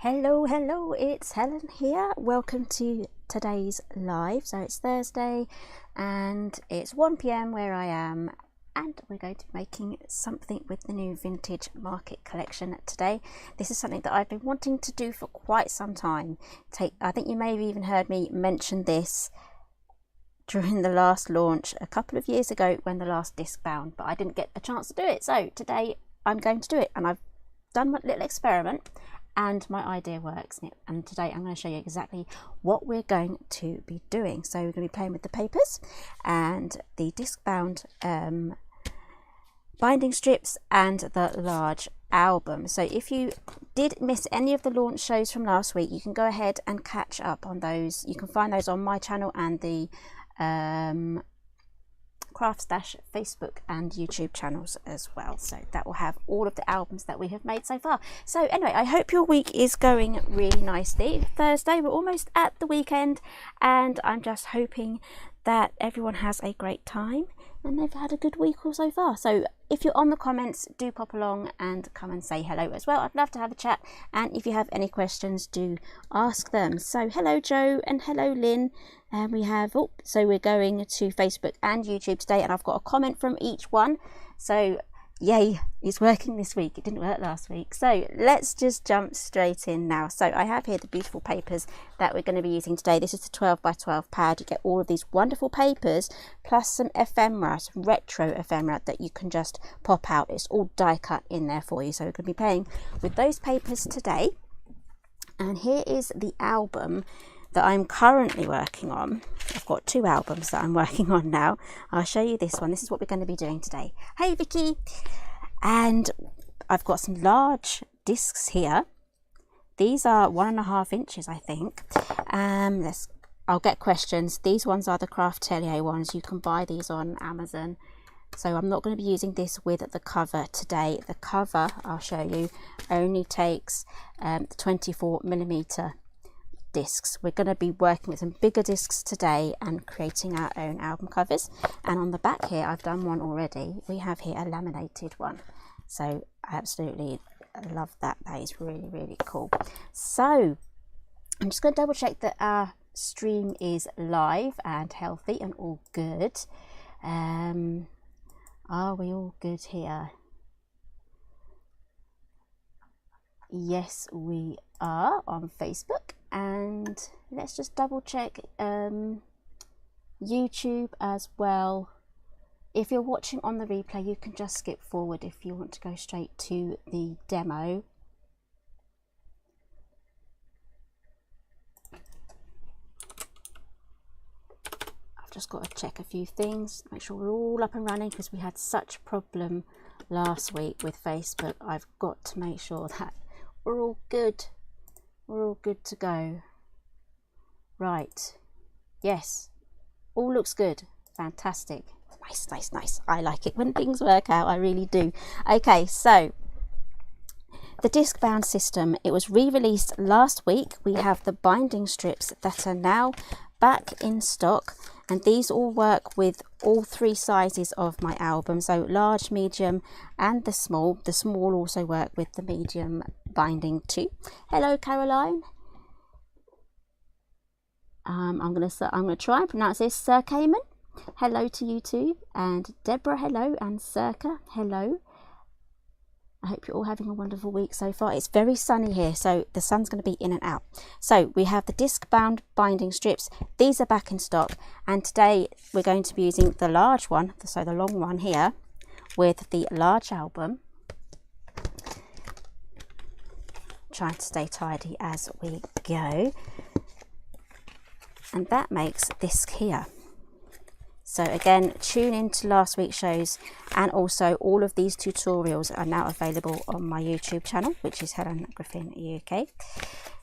Hello, it's Helen here. Welcome to today's live. So it's Thursday and it's 1 p.m. where I am, and we're going to be making something with the new vintage market collection today. This is something that I've been wanting to do for quite some time. I think you may have even heard me mention this during the last launch a couple of years ago when the last disc bound, but I didn't get a chance to do it. So today I'm going to do it, and I've done my little experiment and my idea works. And today I'm going to show you exactly what we're going to be doing. So we're going to be playing with the papers and the disc bound binding strips and the large album. So if you did miss any of the launch shows from last week, you can go ahead and catch up on those. You can find those on my channel and the Craft Stash Facebook and YouTube channels as well. So that will have all of the albums that we have made so far. So anyway, I hope your week is going really nicely. Thursday, we're almost at the weekend, and I'm just hoping that everyone has a great time and they've had a good week all so far. So if you're on the comments, do pop along and come and say hello as well. I'd love to have a chat, and if you have any questions, do ask them. So hello Joe and hello Lynn. And we have, so we're going to Facebook and YouTube today, and I've got a comment from each one. So yay, it's working this week. It didn't work last week. So let's just jump straight in now. So I have here the beautiful papers that we're going to be using today. This is the 12 by 12 pad. You get all of these wonderful papers plus some ephemera, some retro ephemera that you can just pop out. It's all die cut in there for you. So we're going to be playing with those papers today. And here is the album that I'm currently working on. I've got two albums that I'm working on now. I'll show you this one. This is what we're going to be doing today. Hey Vicky! And I've got some large discs here. These are 1.5 inches, I think. I'll get questions. These ones are the Craftelier ones. You can buy these on Amazon. So I'm not going to be using this with the cover today. The cover, I'll show you, only takes 24mm discs. We're going to be working with some bigger discs today and creating our own album covers. And on the back here, I've done one already. We have here a laminated one. So I absolutely love that. That is really, really cool. So I'm just going to double check that our stream is live and healthy and all good. Are we all good here? Yes, we are on Facebook. And let's just double check YouTube as well. If you're watching on the replay, you can just skip forward if you want to go straight to the demo. I've just got to check a few things, make sure we're all up and running, because we had such a problem last week with Facebook. I've got to make sure that we're all good. We're all good to go. Right. Yes. All looks good. Fantastic. Nice. I like it when things work out. I really do. Okay, so the disc bound system, it was re-released last week. We have the binding strips that are now back in stock, and these all work with all three sizes of my album, so large, medium and the small. The small also work with the medium binding too. Hello Caroline. I'm gonna try and pronounce this. Sir Cayman, hello to you too, and Deborah, hello, and Circa, hello. I hope you're all having a wonderful week so far. It's very sunny here, so the sun's going to be in and out. So we have the disc bound binding strips. These are back in stock, and today we're going to be using the large one, so the long one here, with the large album. Trying to stay tidy as we go. And that makes this here. So again, tune into last week's shows, and also all of these tutorials are now available on my YouTube channel, which is Helen Griffin UK.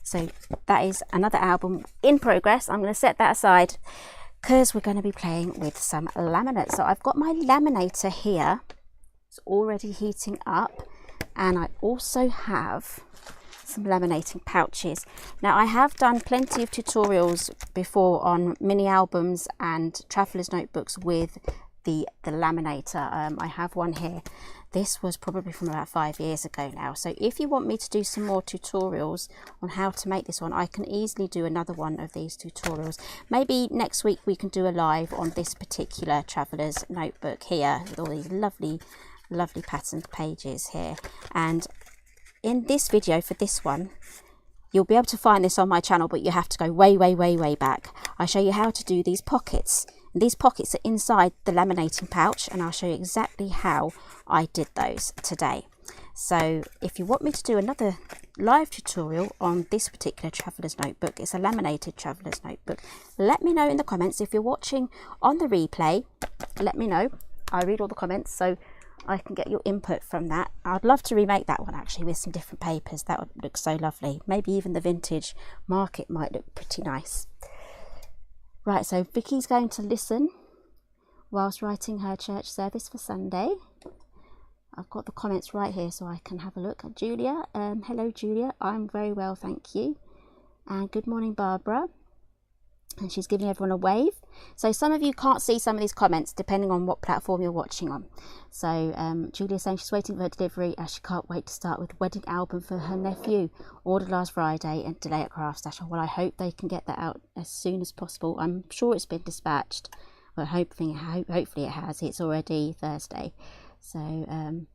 So that is another album in progress. I'm going to set that aside because we're going to be playing with some laminate. So I've got my laminator here. It's already heating up, and I also have some laminating pouches. Now I have done plenty of tutorials before on mini albums and traveller's notebooks with the laminator. I have one here. This was probably from about 5 years ago now. So if you want me to do some more tutorials on how to make this one, I can easily do another one of these tutorials. Maybe next week we can do a live on this particular traveller's notebook here with all these lovely patterned pages here. And in this video for this one, you'll be able to find this on my channel, but you have to go way back. I show you how to do these pockets. And these pockets are inside the laminating pouch, and I'll show you exactly how I did those today. So if you want me to do another live tutorial on this particular traveller's notebook, it's a laminated traveller's notebook, let me know in the comments. If you're watching on the replay, let me know. I read all the comments, so I can get your input from that. I'd love to remake that one actually with some different papers. That would look so lovely. Maybe even the vintage market might look pretty nice. Right, so Vicky's going to listen whilst writing her church service for Sunday. I've got the comments right here so I can have a look. Julia, hello Julia, I'm very well, thank you. And good morning Barbara. And she's giving everyone a wave. So some of you can't see some of these comments depending on what platform you're watching on. So Julia's saying she's waiting for her delivery as she can't wait to start with wedding album for her nephew. Ordered last Friday and delay at craft stash. Well, I hope they can get that out as soon as possible. I'm sure it's been dispatched. Well, hopefully it has. It's already Thursday. So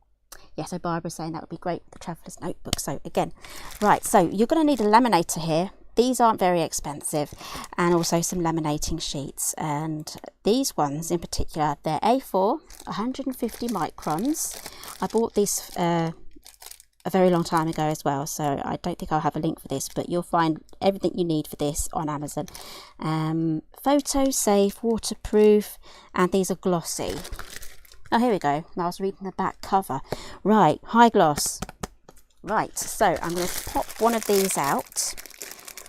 yeah, so Barbara's saying that would be great with the traveller's notebook. So again, right, so you're going to need a laminator here. These aren't very expensive, and also some laminating sheets. And these ones in particular, they're A4, 150 microns. I bought these a very long time ago as well, so I don't think I'll have a link for this, but you'll find everything you need for this on Amazon. Photo safe, waterproof, and these are glossy. Oh, here we go. I was reading the back cover. Right, high gloss. Right, so I'm going to pop one of these out.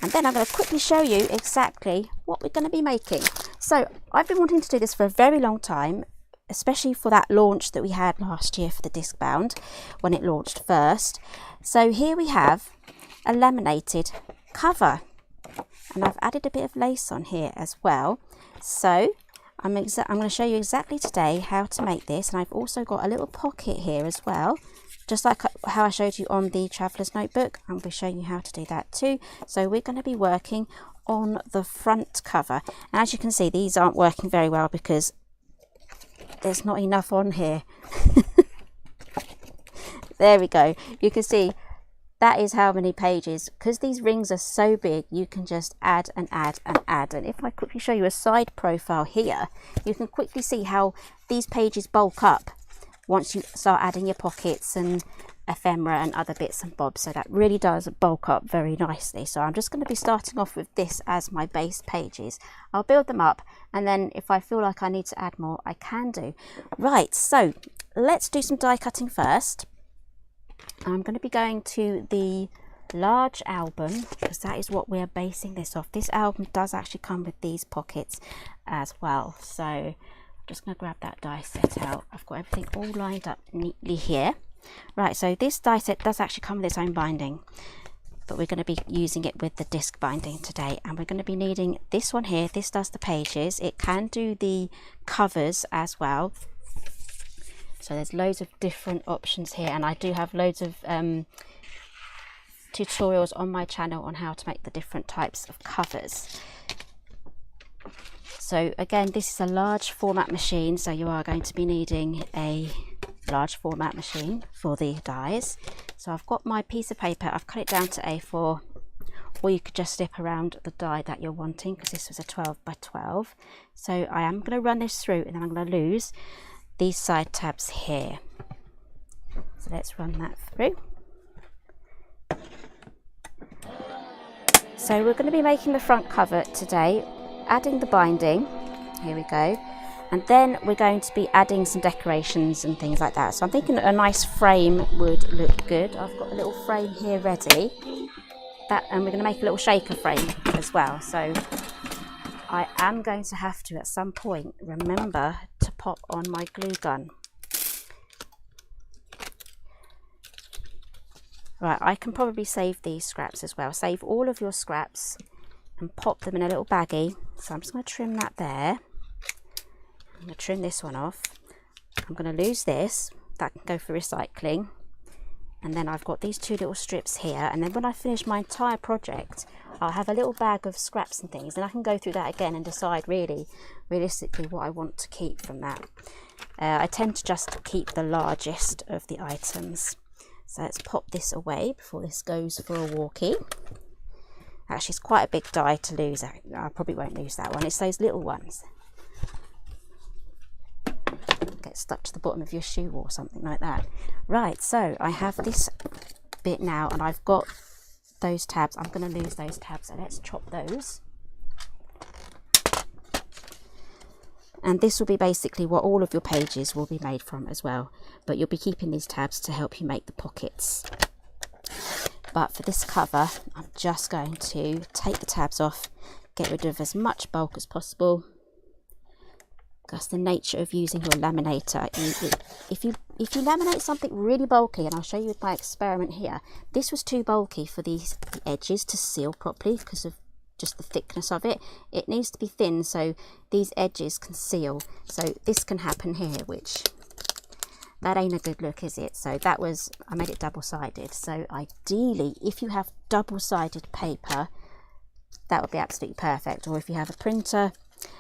And then I'm going to quickly show you exactly what we're going to be making. So I've been wanting to do this for a very long time, especially for that launch that we had last year for the disc bound when it launched first. So here we have a laminated cover, and I've added a bit of lace on here as well. So I'm going to show you exactly today how to make this, and I've also got a little pocket here as well. Just like how I showed you on the traveller's notebook, I'm going to be showing you how to do that too. So we're going to be working on the front cover. And as you can see, these aren't working very well because there's not enough on here. There we go. You can see that is how many pages. Because these rings are so big, you can just add and add and add. And if I quickly show you a side profile here, you can quickly see how these pages bulk up once you start adding your pockets and ephemera and other bits and bobs. So that really does bulk up very nicely. So I'm just going to be starting off with this as my base pages. I'll build them up, and then if I feel like I need to add more, I can do. Right, so let's do some die cutting first. I'm going to be going to the large album because that is what we're basing this off. This album does actually come with these pockets as well. So just going to grab that die set out. I've got everything all lined up neatly here. Right, so this die set does actually come with its own binding, but we're going to be using it with the disc binding today, and we're going to be needing this one here. This does the pages. It can do the covers as well. So there's loads of different options here, and I do have loads of tutorials on my channel on how to make the different types of covers. So again, this is a large format machine, so you are going to be needing a large format machine for the dies. So I've got my piece of paper, I've cut it down to A4, or you could just slip around the die that you're wanting, because this was a 12 by 12. So I am going to run this through, and then I'm going to lose these side tabs here. So let's run that through. So we're going to be making the front cover today, adding the binding. Here we go. And then we're going to be adding some decorations and things like that. So I'm thinking a nice frame would look good. I've got a little frame here ready. And we're going to make a little shaker frame as well. So I am going to have to, at some point, remember to pop on my glue gun. Right, I can probably save these scraps as well. Save all of your scraps and pop them in a little baggie. So I'm just going to trim that there. I'm going to trim this one off. I'm going to lose this. That can go for recycling. And then I've got these 2 little strips here, and then when I finish my entire project, I'll have a little bag of scraps and things, and I can go through that again and decide realistically what I want to keep from that. I tend to just keep the largest of the items. So let's pop this away before this goes for a walkie. Actually, it's quite a big die to lose. I probably won't lose that one. It's those little ones. Get stuck to the bottom of your shoe or something like that. Right, so I have this bit now, and I've got those tabs. I'm going to lose those tabs, so let's chop those. And this will be basically what all of your pages will be made from as well, but you'll be keeping these tabs to help you make the pockets. But for this cover, I'm just going to take the tabs off, get rid of as much bulk as possible. That's the nature of using your laminator. If you laminate something really bulky, and I'll show you with my experiment here, this was too bulky for the edges to seal properly because of just the thickness of it. It needs to be thin so these edges can seal. So this can happen here, which that ain't a good look, is it? So that was, I made it double-sided. So ideally, if you have double-sided paper, that would be absolutely perfect. Or if you have a printer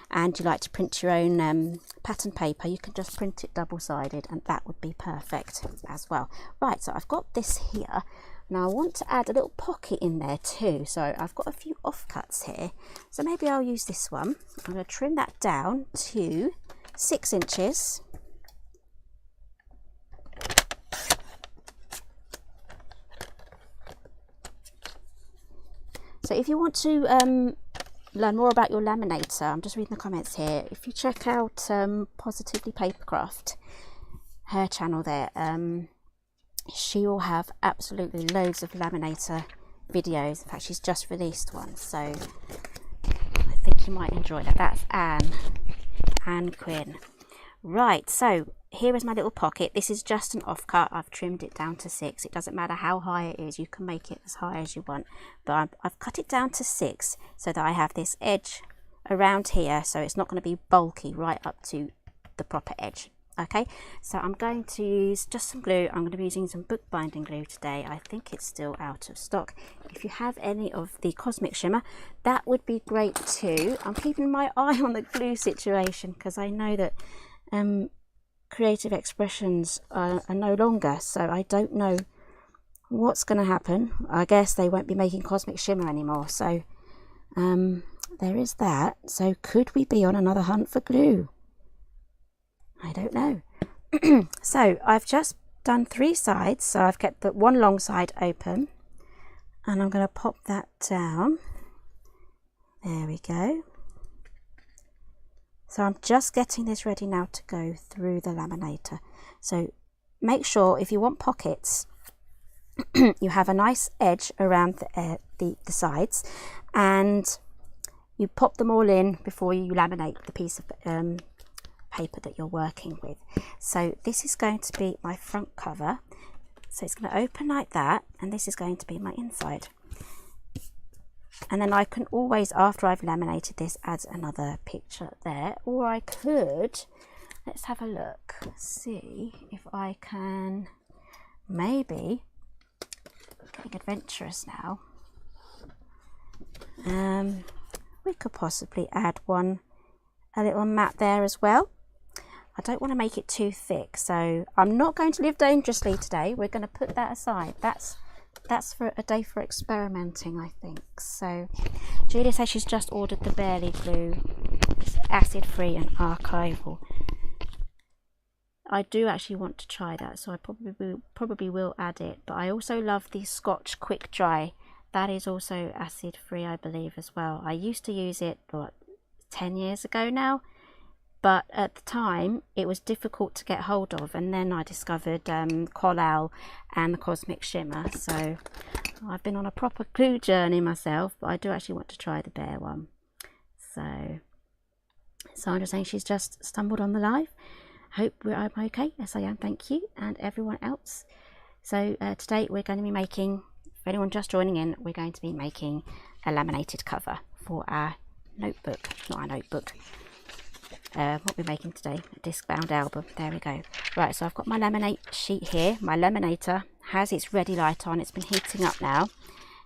and you like to print your own pattern paper, you can just print it double-sided, and that would be perfect as well. Right, so I've got this here. Now I want to add a little pocket in there too, so I've got a few offcuts here, so maybe I'll use this one. I'm going to trim that down to 6 inches. So if you want to learn more about your laminator, I'm just reading the comments here. If you check out Positively Papercraft, her channel there, she will have absolutely loads of laminator videos. In fact, she's just released one, so I think you might enjoy that. That's Anne Quinn. Right, so here is my little pocket. This is just an offcut. I've trimmed it down to 6. It doesn't matter how high it is, you can make it as high as you want, but I've cut it down to 6 so that I have this edge around here, so it's not going to be bulky right up to the proper edge. Okay, so I'm going to use just some glue. I'm going to be using some bookbinding glue today. I think it's still out of stock. If you have any of the Cosmic Shimmer, that would be great too. I'm keeping my eye on the glue situation because I know that creative expressions are no longer, so I don't know what's going to happen. I guess they won't be making Cosmic Shimmer anymore, so there is that. So could we be on another hunt for glue? I don't know. So I've just done 3 sides, so I've kept the one long side open, and I'm going to pop that down. There we go. So I'm just getting this ready now to go through the laminator. So make sure if you want pockets, you have a nice edge around the sides, and you pop them all in before you laminate the piece of paper that you're working with. So this is going to be my front cover, so it's going to open like that, and this is going to be my inside. And then I can always, after I've laminated this, add another picture there, or I could, let's have a look, see if I can, maybe getting adventurous now, we could possibly add a little mat there as well. I don't want to make it too thick, so I'm not going to live dangerously today. We're going to put that aside. That's for a day for experimenting, I think. So Julia says she's just ordered the Barely glue. It's acid free and archival. I do actually want to try that, so I probably will add it. But I also love the Scotch Quick Dry. That is also acid free, I believe, as well. I used to use it 10 years ago now, but at the time it was difficult to get hold of, and then I discovered Collal and the Cosmic Shimmer. So I've been on a proper glue journey myself, but I do actually want to try the Bear one. So Sandra's saying she's just stumbled on the live. Hope I'm okay. Yes, I am, thank you, and everyone else. So today we're going to be making, for anyone just joining in, we're going to be making a laminated cover for our notebook, not our notebook, what we're making today, a disc bound album. There we go. Right, so I've got my laminate sheet here. My laminator has its ready light on. It's been heating up now.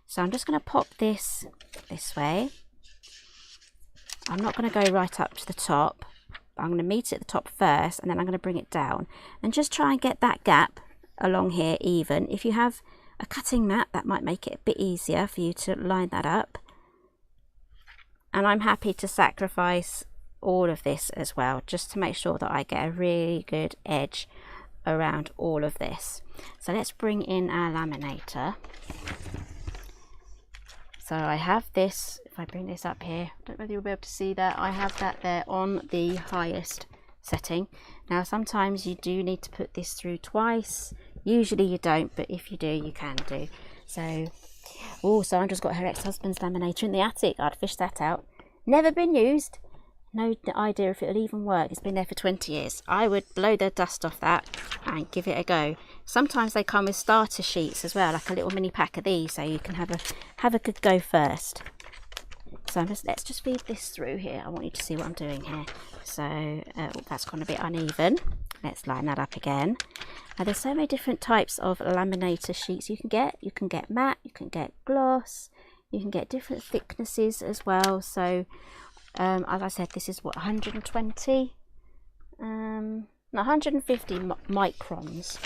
So I'm just going to pop this way. I'm not going to go right up to the top. I'm going to meet it at the top first, and then I'm going to bring it down and just try and get that gap along here even. If you have a cutting mat, that might make it a bit easier for you to line that up. And I'm happy to sacrifice all of this as well, just to make sure that I get a really good edge around all of this. So let's bring in our laminator. So I have this, if I bring this up here, I don't know whether you'll be able to see that, I have that there on the highest setting. Now sometimes you do need to put this through twice, usually you don't, but if you do, you can do. So, oh, Sandra's got her ex-husband's laminator in the attic. I'd fish that out. Never been used. No idea if it'll even work. It's been there for 20 years. I would blow the dust off that and give it a go. Sometimes they come with starter sheets as well, like a little mini pack of these, so you can have a good go first. So let's just feed this through here. I want you to see what I'm doing here. So that's gone a bit uneven. Let's line that up again. Now there's so many different types of laminator sheets you can get. You can get matte, you can get gloss, you can get different thicknesses as well. So as I said, this is what, 120, 150 microns.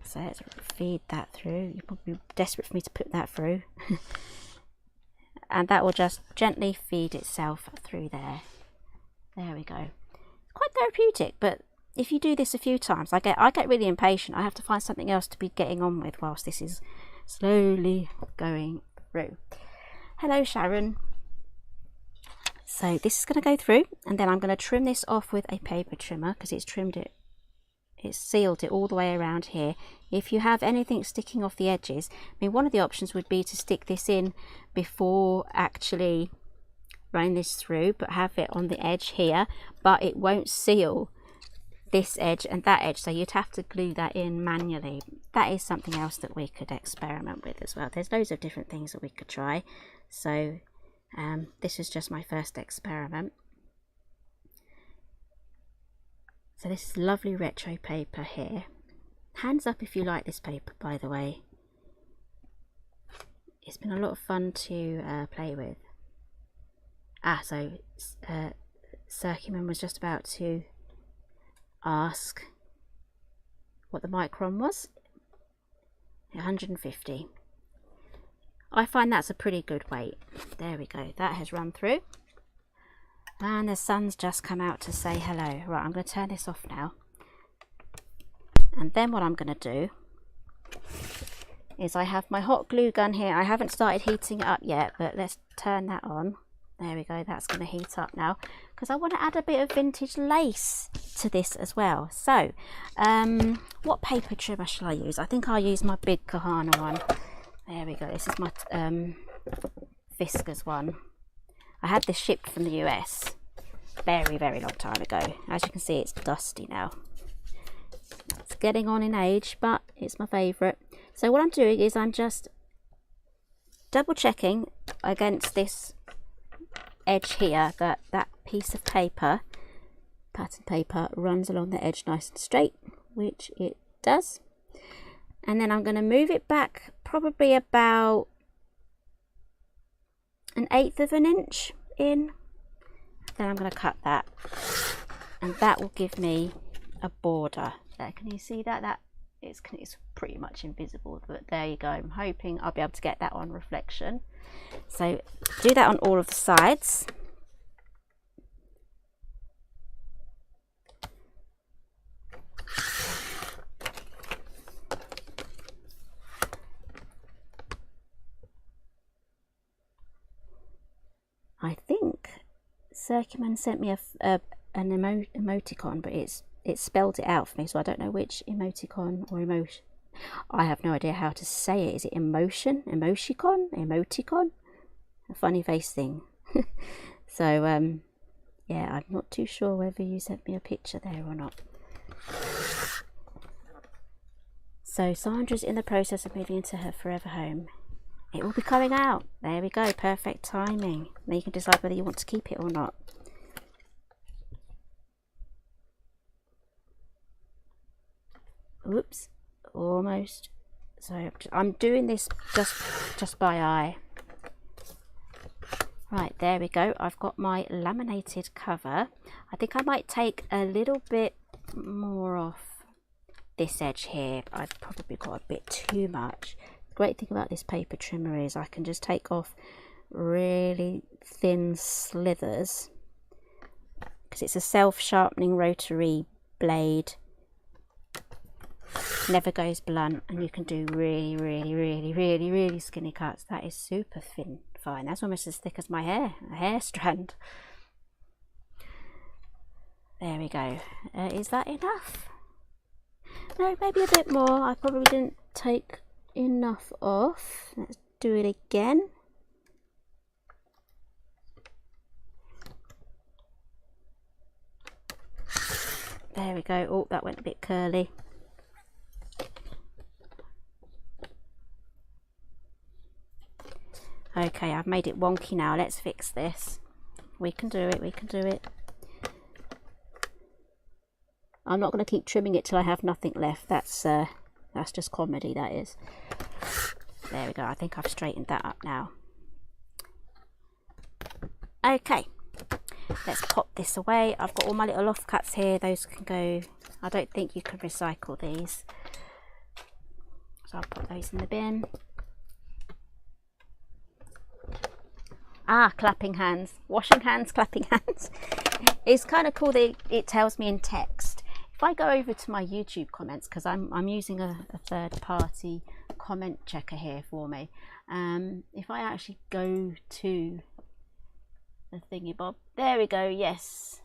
So let's feed that through. You're probably desperate for me to put that through. And that will just gently feed itself through there. There we go. It's quite therapeutic, but if you do this a few times, I get really impatient. I have to find something else to be getting on with whilst this is slowly going through. Hello, Sharon. So this is going to go through, and then I'm going to trim this off with a paper trimmer because it's trimmed it, it's sealed it all the way around here. If you have anything sticking off the edges, I mean, one of the options would be to stick this in before actually running this through, but have it on the edge here, but it won't seal this edge and that edge, so you'd have to glue that in manually. That is something else that we could experiment with as well. There's loads of different things that we could try. So this is just my first experiment. So this is lovely retro paper here. Hands up if you like this paper, by the way. It's been a lot of fun to play with. So Circuman was just about to ask what the micron was. 150. I find that's a pretty good weight. There we go. That has run through. And the sun's just come out to say hello. Right, I'm going to turn this off now. And then what I'm going to do is I have my hot glue gun here. I haven't started heating it up yet, but let's turn that on. There we go. That's going to heat up now because I want to add a bit of vintage lace to this as well. So, what paper trimmer shall I use? I think I'll use my big Kahana one. There we go. This is my Fiskars one. I had this shipped from the US very, very long time ago. As you can see, it's dusty now. It's getting on in age, but it's my favourite. So what I'm doing is I'm just double checking against this edge here that that piece of paper, pattern paper, runs along the edge nice and straight, which it does. And then I'm going to move it back probably about 1/8 of an inch in. Then I'm going to cut that, and that will give me a border there. Can you see that? It's pretty much invisible, but there you go. I'm hoping I'll be able to get that on reflection. So do that on all of the sides. I think Circuman sent me an emoticon, but it spelled it out for me, so I don't know which emoticon or emotion. I have no idea how to say it. Is it emotion? Emoticon? Emoticon? A funny face thing. So, yeah, I'm not too sure whether you sent me a picture there or not. So Sandra's in the process of moving into her forever home. It will be coming out. There we go. Perfect timing. Now you can decide whether you want to keep it or not. Oops, almost. So I'm doing this just by eye. Right, there we go. I've got my laminated cover. I think I might take a little bit more off this edge here. I've probably got a bit too much. The great thing about this paper trimmer is I can just take off really thin slithers, because it's a self-sharpening rotary blade, never goes blunt, and you can do really skinny cuts. That is super fine. That's almost as thick as my hair, a hair strand. There we go. Is that enough? No, maybe a bit more. I probably didn't take enough off. Let's do it again. There we go. Oh, that went a bit curly. Okay, I've made it wonky now. Let's fix this. We can do it, we can do it. I'm not going to keep trimming it till I have nothing left. That's just comedy, that is. There we go. I think I've straightened that up now. Okay, let's pop this away. I've got all my little offcuts here. Those can go. I don't think you can recycle these, so I'll put those in the bin. Ah, clapping hands, washing hands, clapping hands. It's kind of cool that it tells me in text. If I go over to my YouTube comments, because I'm using a third-party comment checker here for me. If I actually go to the thingy bob, there we go. Yes.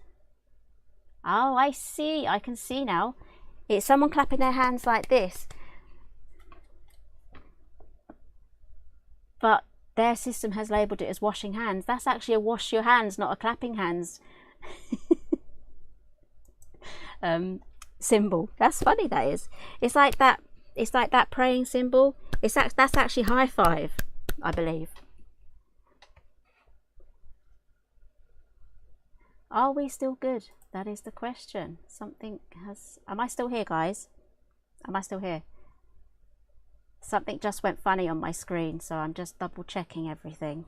Oh, I see. I can see now. It's someone clapping their hands like this, but their system has labelled it as washing hands. That's actually a wash your hands, not a clapping hands symbol. That's funny, that is. It's like that. It's like that praying symbol. That's actually high five, I believe. Are we still good? That is the question. Something has. Am I still here, guys? Am I still here? Something just went funny on my screen, so I'm just double checking everything.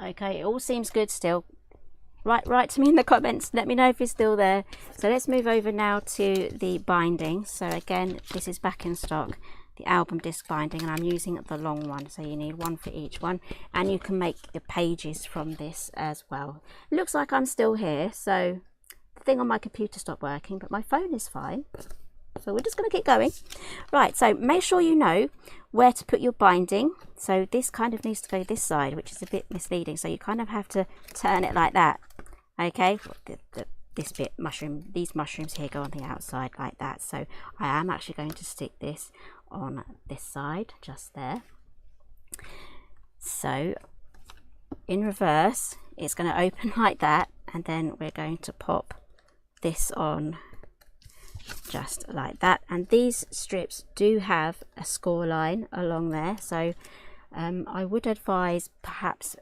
Okay, it all seems good still. Write to me in the comments, let me know if you're still there. So let's move over now to the binding. So again, this is back in stock, the album disc binding, and I'm using the long one, so you need one for each one, and you can make the pages from this as well. It looks like I'm still here, so the thing on my computer stopped working, but my phone is fine. So we're just going to keep going. Right, so make sure you know where to put your binding. So this kind of needs to go this side, which is a bit misleading. So you kind of have to turn it like that. Okay, this bit, these mushrooms here go on the outside like that. So I am actually going to stick this on this side, just there. So in reverse, it's going to open like that. And then we're going to pop this on just like that, and these strips do have a score line along there, so I would advise perhaps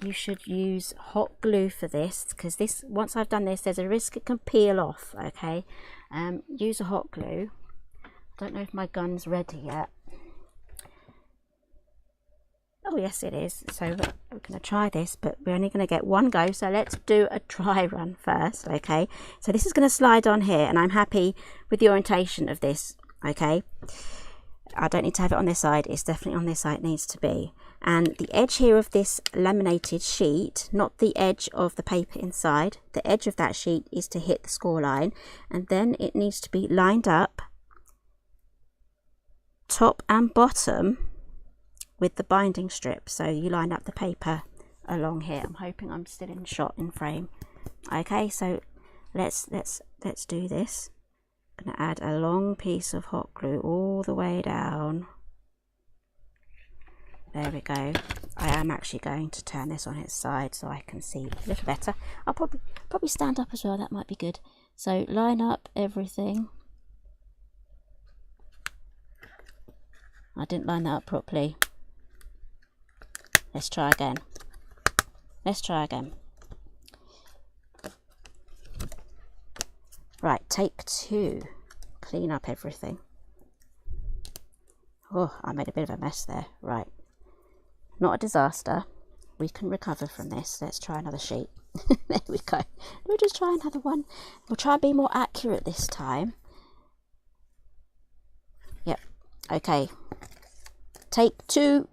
you should use hot glue for this, because this, once I've done this, there's a risk it can peel off. Okay, use a hot glue. I don't know if my gun's ready yet. Oh yes, it is. So we're going to try this, but we're only going to get one go, so let's do a dry run first. Okay, so this is going to slide on here, and I'm happy with the orientation of this. Okay, I don't need to have it on this side, it's definitely on this side it needs to be. And the edge here of this laminated sheet, not the edge of the paper inside, the edge of that sheet is to hit the score line, and then it needs to be lined up top and bottom with the binding strip. So you line up the paper along here. I'm hoping I'm still in shot, in frame. Okay, so let's do this. I'm going to add a long piece of hot glue all the way down. There we go. I am actually going to turn this on its side so I can see a little better. I'll probably stand up as well, that might be good. So line up everything. I didn't line that up properly. Let's try again. Let's try again. Right, take 2. Clean up everything. Oh, I made a bit of a mess there. Right. Not a disaster. We can recover from this. Let's try another sheet. There we go. We'll just try another one. We'll try and be more accurate this time. Yep. Okay. Take 2.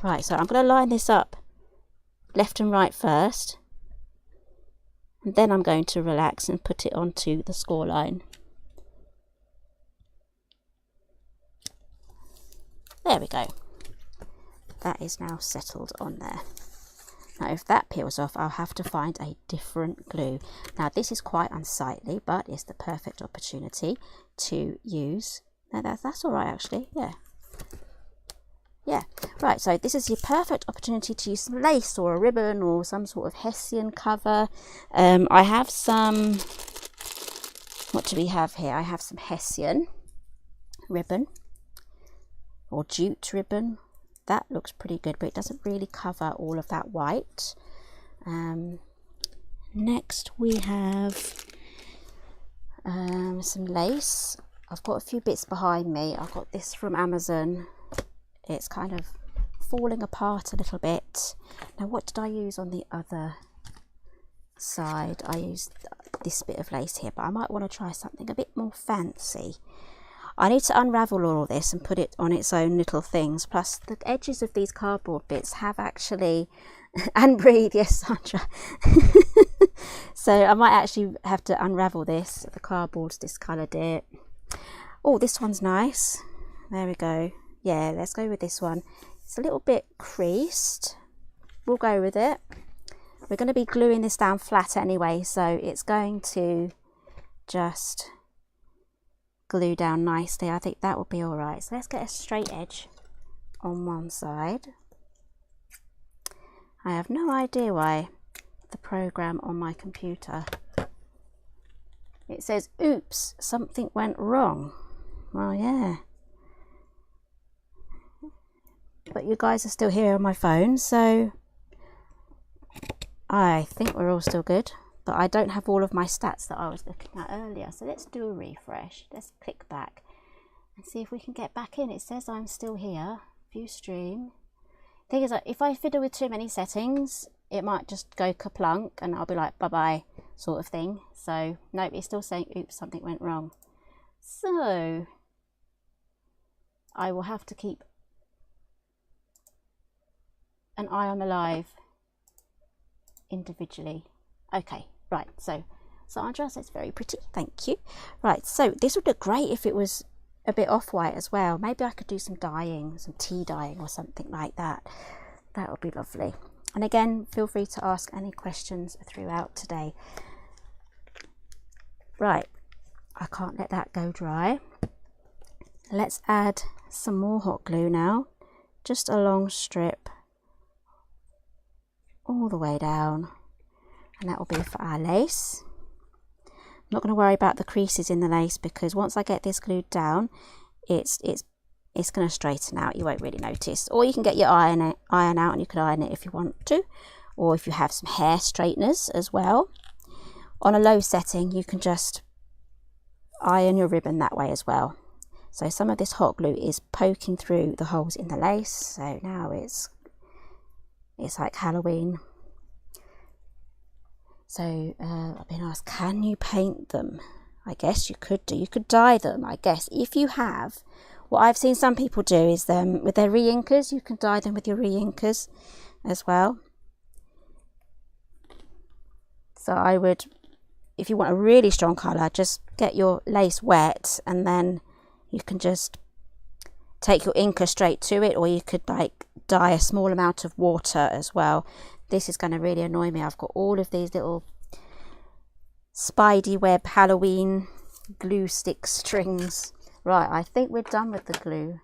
Right, so I'm going to line this up left and right first. And then I'm going to relax and put it onto the score line. There we go. That is now settled on there. Now if that peels off, I'll have to find a different glue. Now this is quite unsightly, but it's the perfect opportunity to use. Now that's all right actually, yeah. Yeah, right, so this is your perfect opportunity to use some lace or a ribbon or some sort of Hessian cover. I have some, what do we have here? I have some Hessian ribbon or jute ribbon. That looks pretty good, but it doesn't really cover all of that white. Next we have some lace. I've got a few bits behind me. I've got this from Amazon. It's kind of falling apart a little bit. Now what did I use on the other side? I used this bit of lace here, but I might want to try something a bit more fancy. I need to unravel all of this and put it on its own little things. Plus the edges of these cardboard bits have actually, and breathe, yes Sandra. So I might actually have to unravel this. The cardboard's discoloured it. Oh, this one's nice. There we go. Yeah, let's go with this one. It's a little bit creased. We'll go with it. We're going to be gluing this down flat anyway, so it's going to just glue down nicely. I think that will be all right. So let's get a straight edge on one side. I have no idea why the program on my computer, it says, oops, something went wrong. Well, yeah. But you guys are still here on my phone, so I think we're all still good. But I don't have all of my stats that I was looking at earlier. So let's do a refresh. Let's click back and see if we can get back in. It says I'm still here. View stream. Thing is, if I fiddle with too many settings, it might just go kaplunk and I'll be like, bye-bye sort of thing. So, nope, it's still saying, oops, something went wrong. So, I will have to keep an eye on the live individually. Okay, right, so Sandra says very pretty, thank you. Right, so this would look great if it was a bit off-white as well. Maybe I could do some dyeing, some tea dyeing or something like that. That would be lovely. And again, feel free to ask any questions throughout today. Right, I can't let that go dry. Let's add some more hot glue now. Just a long strip all the way down, and that will be for our lace. I'm not going to worry about the creases in the lace because once I get this glued down, it's going to straighten out. You won't really notice. Or you can get your iron out and you can iron it if you want to, or if you have some hair straighteners as well. On a low setting, you can just iron your ribbon that way as well. So some of this hot glue is poking through the holes in the lace. So now it's like Halloween. So I've been asked, can you paint them? I guess you could do. You could dye them, I guess. If you have, what I've seen some people do is with their re-inkers, you can dye them with your re-inkers as well. So I would, if you want a really strong colour, just get your lace wet and then you can just take your inker straight to it, or you could like dye a small amount of water as well. This is going to really annoy me. I've got all of these little spidey web Halloween glue stick strings. Right, I think we're done with the glue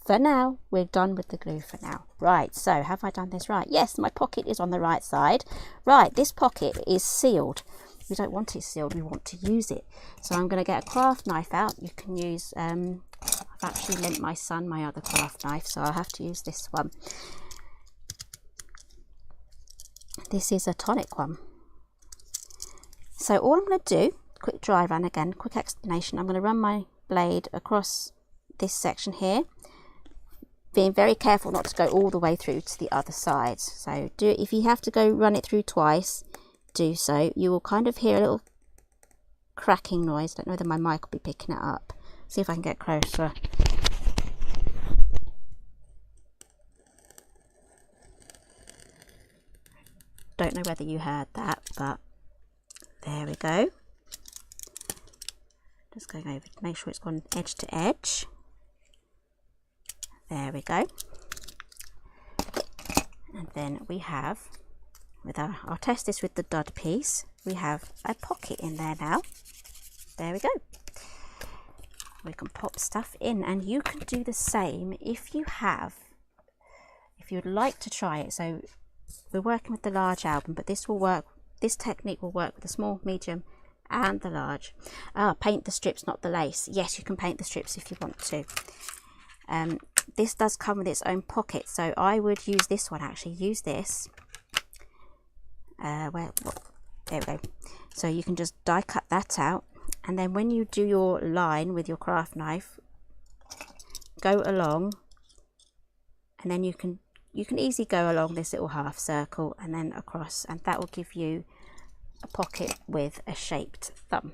for now. We're done with the glue for now. Right, so have I done this right? Yes, my pocket is on the right side. Right, this pocket is sealed. We don't want it sealed, we want to use it. So I'm going to get a craft knife out. You can use, I've actually lent my son my other craft knife, so I'll have to use this one. This is a tonic one. So all I'm going to do, quick dry run again, quick explanation. I'm going to run my blade across this section here, being very careful not to go all the way through to the other side. So do it, if you have to go run it through twice, do so. You will kind of hear a little cracking noise. Don't know whether my mic will be picking it up. See if I can get closer. Don't know whether you heard that, but there we go. Just going over to make sure it's gone edge to edge. There we go. And then we have, with I'll test this with the dud piece, we have a pocket in there now. There we go. We can pop stuff in, and you can do the same if you would like to try it. So we're working with the large album, but this technique will work with the small, medium and the large. Paint the strips, not the lace. Yes, you can paint the strips if you want to. This does come with its own pocket, so I would use this one, actually. Use this. There we go. So you can just die cut that out, and then when you do your line with your craft knife, go along, and then you can easily go along this little half circle and then across, and that will give you a pocket with a shaped thumb.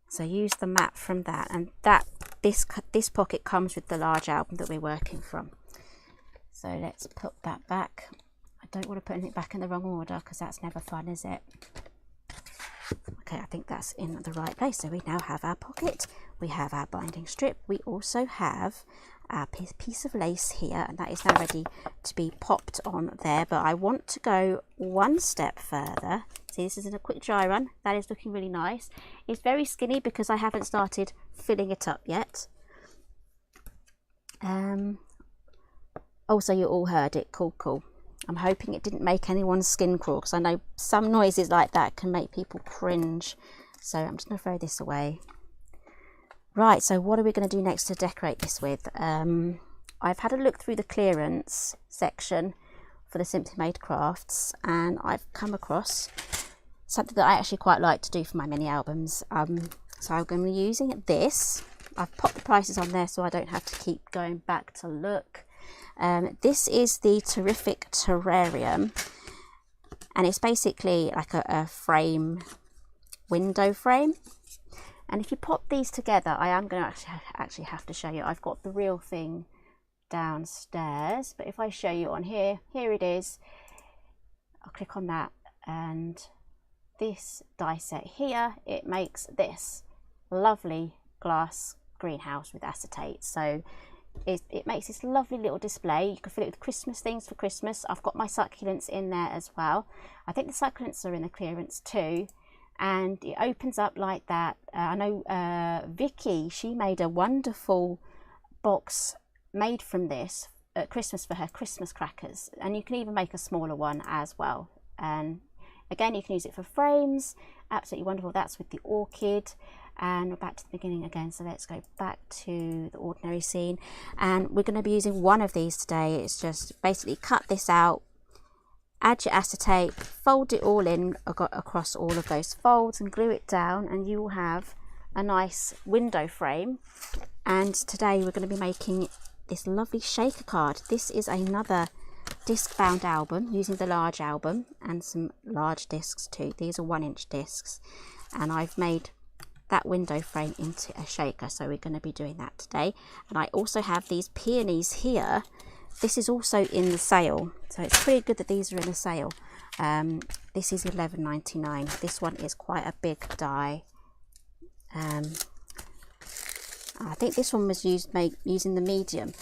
So use the map from that, and this pocket comes with the large album that we're working from. So let's put that back. I don't want to put anything back in the wrong order because that's never fun, is it? Okay, I think that's in the right place. So we now have our pocket, we have our binding strip, we also have our piece of lace here, and that is now ready to be popped on there. But I want to go one step further. See, this is in a quick dry run. That is looking really nice. It's very skinny because I haven't started filling it up yet. Also, you all heard it. Cool. I'm hoping it didn't make anyone's skin crawl, because I know some noises like that can make people cringe. So I'm just going to throw this away. Right, so what are we going to do next to decorate this with? I've had a look through the clearance section for the Simply Made Crafts, and I've come across something that I actually quite like to do for my mini albums. So I'm going to be using this. I've popped the prices on there so I don't have to keep going back to look. This is the Terrific Terrarium, and it's basically like a frame, window frame. And if you pop these together, I am going to actually have to show you. I've got the real thing downstairs, but if I show you on here it is. I'll click on that, and this die set here, it makes this lovely glass greenhouse with acetate. So it makes this lovely little display. You can fill it with Christmas things for Christmas. I've got my succulents in there as well. I think the succulents are in the clearance too. And it opens up like that. I know Vicky, she made a wonderful box made from this at Christmas for her Christmas crackers, and you can even make a smaller one as well. And again, you can use it for frames. Absolutely wonderful. That's with the orchid. And we're back to the beginning again, so let's go back to the ordinary scene, and we're going to be using one of these today. It's just basically cut this out, add your acetate, fold it all in across all of those folds and glue it down, and you will have a nice window frame. And today we're going to be making this lovely shaker card. This is another disc bound album using the large album and some large discs too. These are 1-inch discs, and I've made that window frame into a shaker, so we're going to be doing that today. And I also have these peonies here. This is also in the sale, so it's pretty good that these are in a sale. This is $11.99. This one is quite a big die. I think this one was using the medium,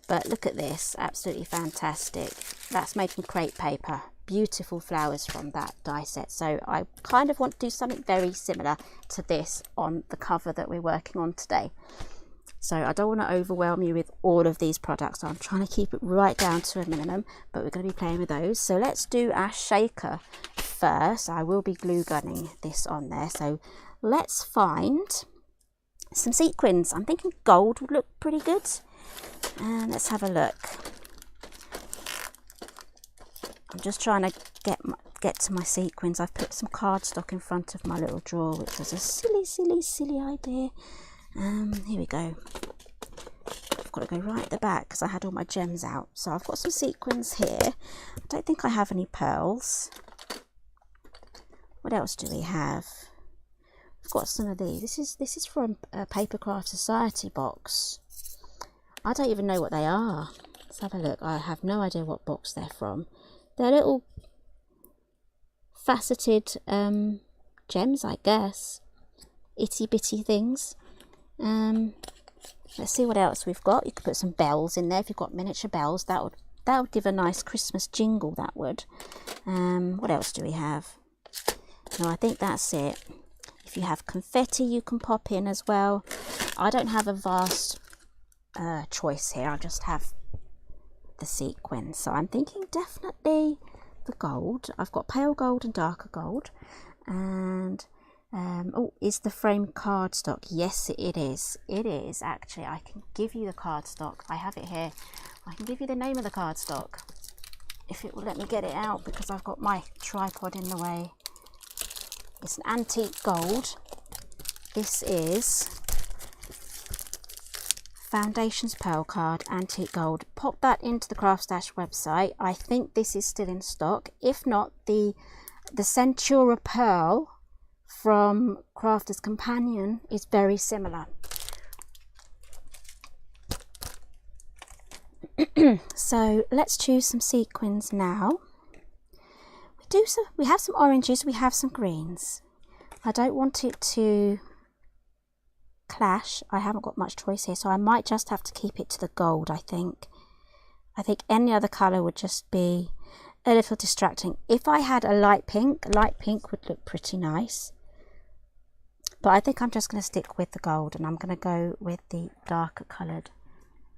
but look at this, absolutely fantastic. That's made from crepe paper. Beautiful flowers from that die set. So I kind of want to do something very similar to this on the cover that we're working on today. So I don't want to overwhelm you with all of these products. I'm trying to keep it right down to a minimum, but we're going to be playing with those. So let's do our shaker first. I will be glue gunning this on there. So let's find some sequins. I'm thinking gold would look pretty good. And let's have a look. I'm just trying to get to my sequins. I've put some cardstock in front of my little drawer, which was a silly idea. Here we go. I've got to go right at the back because I had all my gems out. So I've got some sequins here. I don't think I have any pearls. What else do we have? I've got some of these. This is from a Papercraft Society box. I don't even know what they are. Let's have a look. I have no idea what box they're from. They're little faceted gems, I guess. Itty bitty things. Let's see what else we've got. You could put some bells in there if you've got miniature bells. That would give a nice Christmas jingle, that would. What else do we have? No, I think that's it. If you have confetti, you can pop in as well. I don't have a vast choice here. I just have the sequins. So I'm thinking definitely the gold. I've got pale gold and darker gold. And oh, is the frame cardstock? Yes, it is. It is actually. I can give you the cardstock. I have it here. I can give you the name of the cardstock if it will let me get it out, because I've got my tripod in the way. It's an antique gold. This is Foundations Pearl Card, antique gold. Pop that into the Craft Stash website. I think this is still in stock. If not, the Centura Pearl from Crafter's Companion is very similar. So let's choose some sequins now. We have some oranges, we have some greens. I don't want it to clash. I haven't got much choice here, so I might just have to keep it to the gold. I think any other colour would just be a little distracting. If I had a light pink would look pretty nice. But I think I'm just going to stick with the gold, and I'm going to go with the darker coloured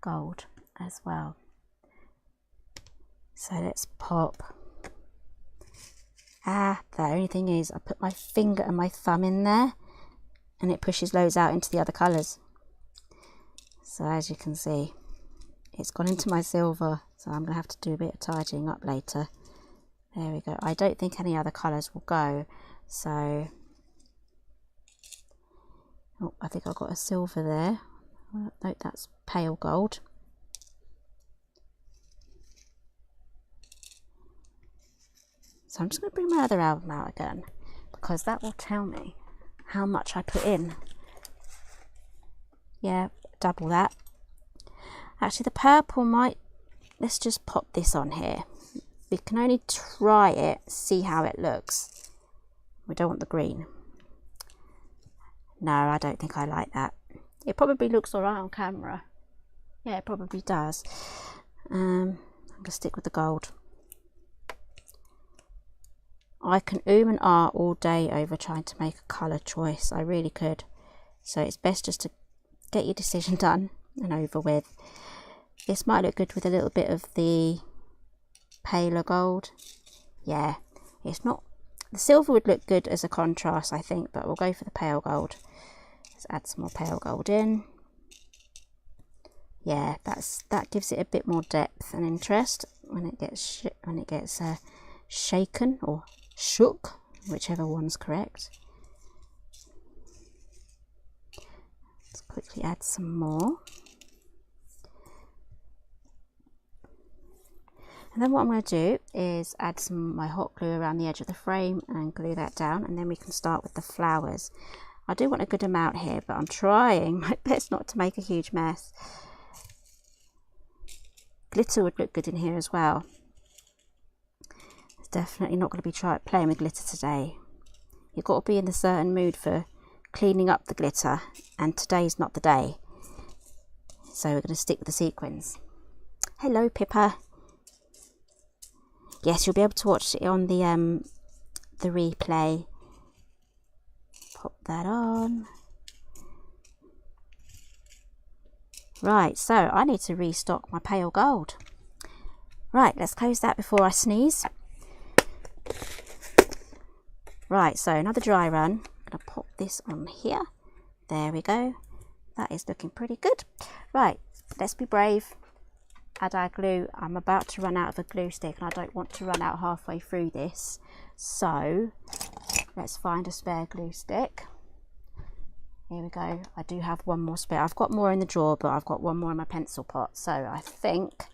gold as well. So let's pop. The only thing is I put my finger and my thumb in there and it pushes loads out into the other colours. So as you can see, it's gone into my silver, so I'm going to have to do a bit of tidying up later. There we go. I don't think any other colours will go, so oh, I think I've got a silver there. No, that's pale gold. So I'm just going to bring my other album out again, because that will tell me how much I put in. Yeah, double that. Actually, the purple might... Let's just pop this on here. We can only try it, see how it looks. We don't want the green. No, I don't think I like that. It probably looks alright on camera. Yeah, it probably does. I'm going to stick with the gold. I can and ah all day over trying to make a colour choice. I really could. So it's best just to get your decision done and over with. This might look good with a little bit of the paler gold. Yeah, it's not... The silver would look good as a contrast, I think, but we'll go for the pale gold. Let's add some more pale gold in. Yeah, that gives it a bit more depth and interest when it gets shaken or shook, whichever one's correct. Let's quickly add some more. And then what I'm going to do is add some of my hot glue around the edge of the frame and glue that down, and then we can start with the flowers. I do want a good amount here, but I'm trying my best not to make a huge mess. Glitter would look good in here as well. Definitely not going to be playing with glitter today. You've got to be in a certain mood for cleaning up the glitter, and today's not the day. So we're going to stick with the sequins. Hello, Pippa. Yes, you'll be able to watch it on the replay. Pop that on. Right, so I need to restock my pale gold. Right, let's close that before I sneeze. Right, so another dry run. I'm going to pop this on here. There we go. That is looking pretty good. Right, let's be brave. add our glue. I'm about to run out of a glue stick and I don't want to run out halfway through this. So let's find a spare glue stick. Here we go. I do have one more spare. I've got more in the drawer, but I've got one more in my pencil pot. So I think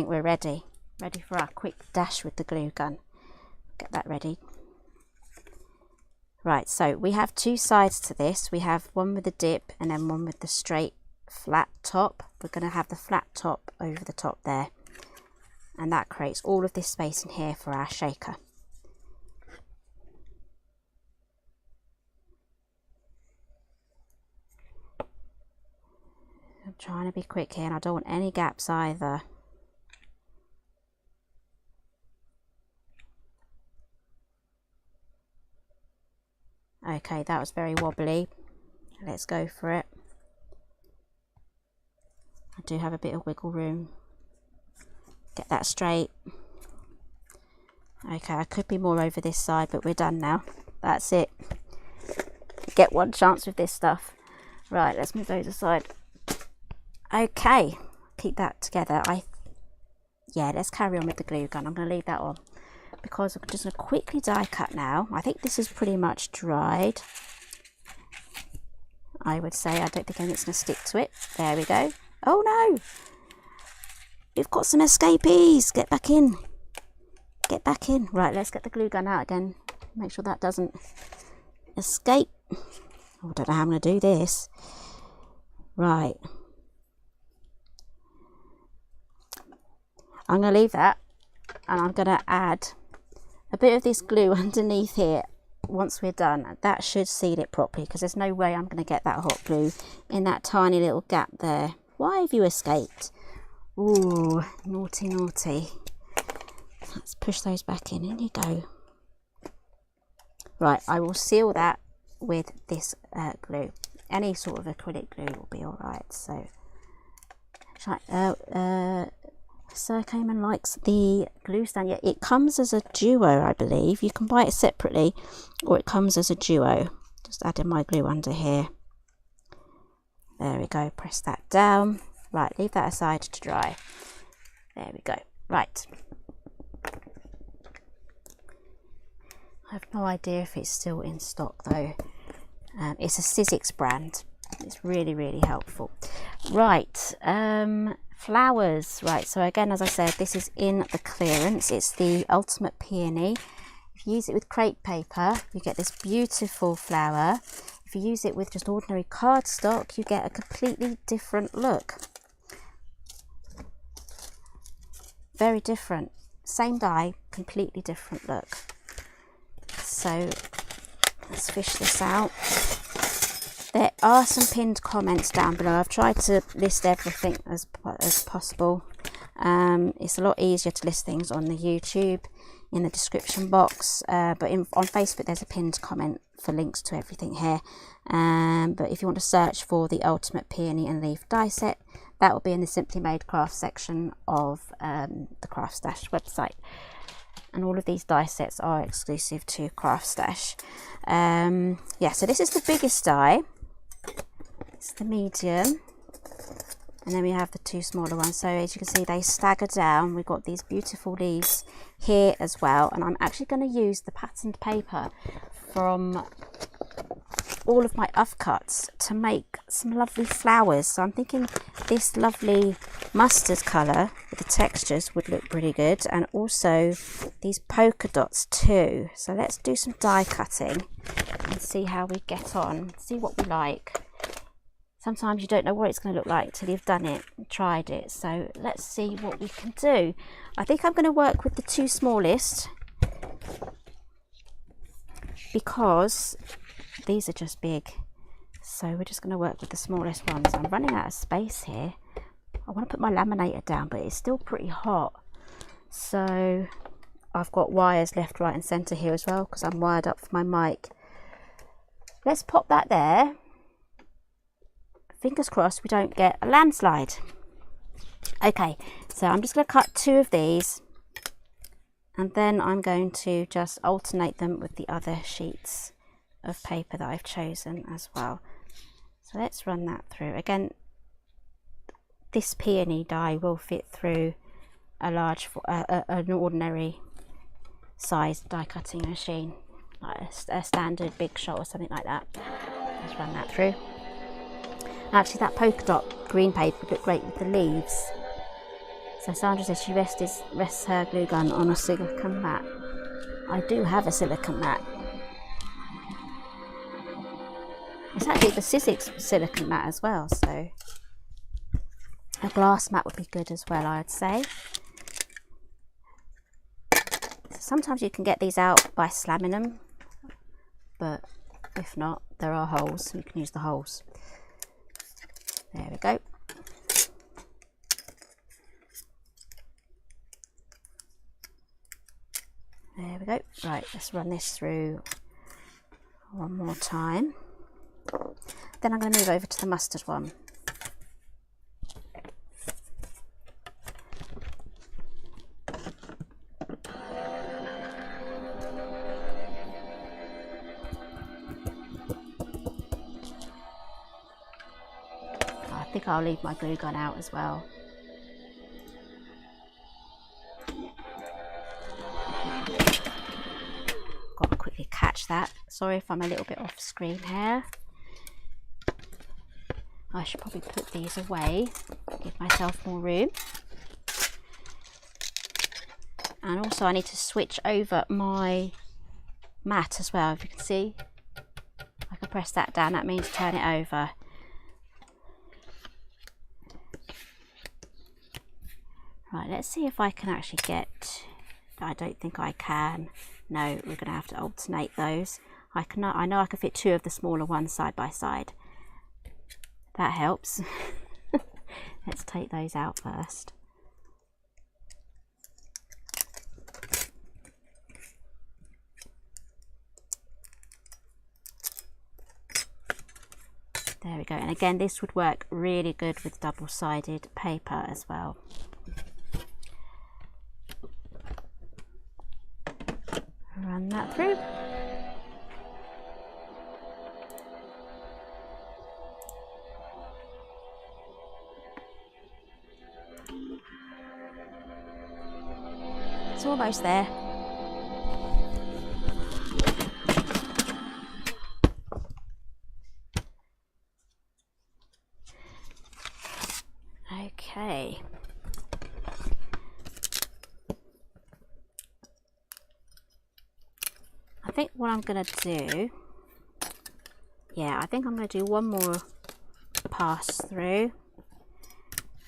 we're ready. Ready for our quick dash with the glue gun. Get that ready. Right, so we have two sides to this. We have one with a dip and then one with the straight flat top. We're going to have the flat top over the top there, and that creates all of this space in here for our shaker. I'm trying to be quick here and I don't want any gaps either. Okay, that was very wobbly. Let's go for it. I do have a bit of wiggle room. Get that straight. Okay, I could be more over this side, but we're done now. That's it. Get one chance with this stuff. Right, let's move those aside. Okay, keep that together. Yeah, let's carry on with the glue gun. I'm going to leave that on because I'm just going to quickly die cut now. I think this is pretty much dried. I would say. I don't think anything's going to stick to it. There we go. Oh no! We've got some escapees. Get back in. Get back in. Right, let's get the glue gun out again. Make sure that doesn't escape. Oh, I don't know how I'm going to do this. Right. I'm going to leave that and I'm going to add a bit of this glue underneath here once we're done. That should seal it properly because there's no way I'm going to get that hot glue in that tiny little gap there. Why have you escaped? Ooh, naughty, naughty. Let's push those back in. In you go. Right, I will seal that with this glue. Any sort of acrylic glue will be alright. So, Sir Cayman likes the glue stand. Yeah, it comes as a duo, I believe. You can buy it separately or it comes as a duo. Just adding my glue under here. There we go. Press that down. Right, leave that aside to dry. There we go. Right. I have no idea if it's still in stock though. It's a Sizzix brand. It's really, really helpful. Right. Flowers. Right, so again, as I said, this is in the clearance. It's the Ultimate Peony. If you use it with crepe paper, you get this beautiful flower. If you use it with just ordinary cardstock, you get a completely different look. Very different. Same dye, completely different look. So let's fish this out. There are some pinned comments down below. I've tried to list everything as possible. It's a lot easier to list things on the YouTube in the description box, but on Facebook there's a pinned comment for links to everything here. But if you want to search for the Ultimate Peony and Leaf die set, that will be in the Simply Made Craft section of the Craft Stash website. And all of these die sets are exclusive to Craft Stash. Yeah, so this is the biggest die. It's the medium. And then we have the two smaller ones. So as you can see, they stagger down. We've got these beautiful leaves here as well. And I'm actually going to use the patterned paper from all of my offcuts to make some lovely flowers. So I'm thinking this lovely mustard colour with the textures would look pretty good, and also these polka dots too. So let's do some die cutting and see how we get on, see what we like. Sometimes you don't know what it's going to look like till you've done it and tried it. So let's see what we can do. I think I'm going to work with the two smallest because these are just big. So we're just going to work with the smallest ones. I'm running out of space here. I want to put my laminator down, but it's still pretty hot. So I've got wires left, right and centre here as well because I'm wired up for my mic. Let's pop that there. Fingers crossed we don't get a landslide. Okay, so I'm just going to cut two of these and then I'm going to just alternate them with the other sheets of paper that I've chosen as well. So let's run that through. Again, this peony die will fit through a large, an ordinary size die cutting machine, like a standard Big Shot or something like that. Let's run that through. Actually, that polka dot green paper would look great with the leaves. So Sandra says she rests her glue gun on a silicone mat. I do have a silicone mat. It's actually the Sizzix silicone mat as well, so a glass mat would be good as well, I'd say. Sometimes you can get these out by slamming them, but if not, there are holes, so you can use the holes. There we go. There we go. Right, let's run this through one more time. Then I'm going to move over to the mustard one. I think I'll leave my glue gun out as well. Got to quickly catch that. Sorry if I'm a little bit off screen here. I should probably put these away, give myself more room. And also I need to switch over my mat as well. If you can see, I can press that down, that means turn it over. Right, let's see if I can actually get, I don't think I can. No, we're going to have to alternate those. I know I can fit two of the smaller ones side by side. That helps. Let's take those out first. There we go. And again, this would work really good with double-sided paper as well. Run that through. It's almost there. Okay. I think what I'm going to do, I think I'm going to do one more pass through,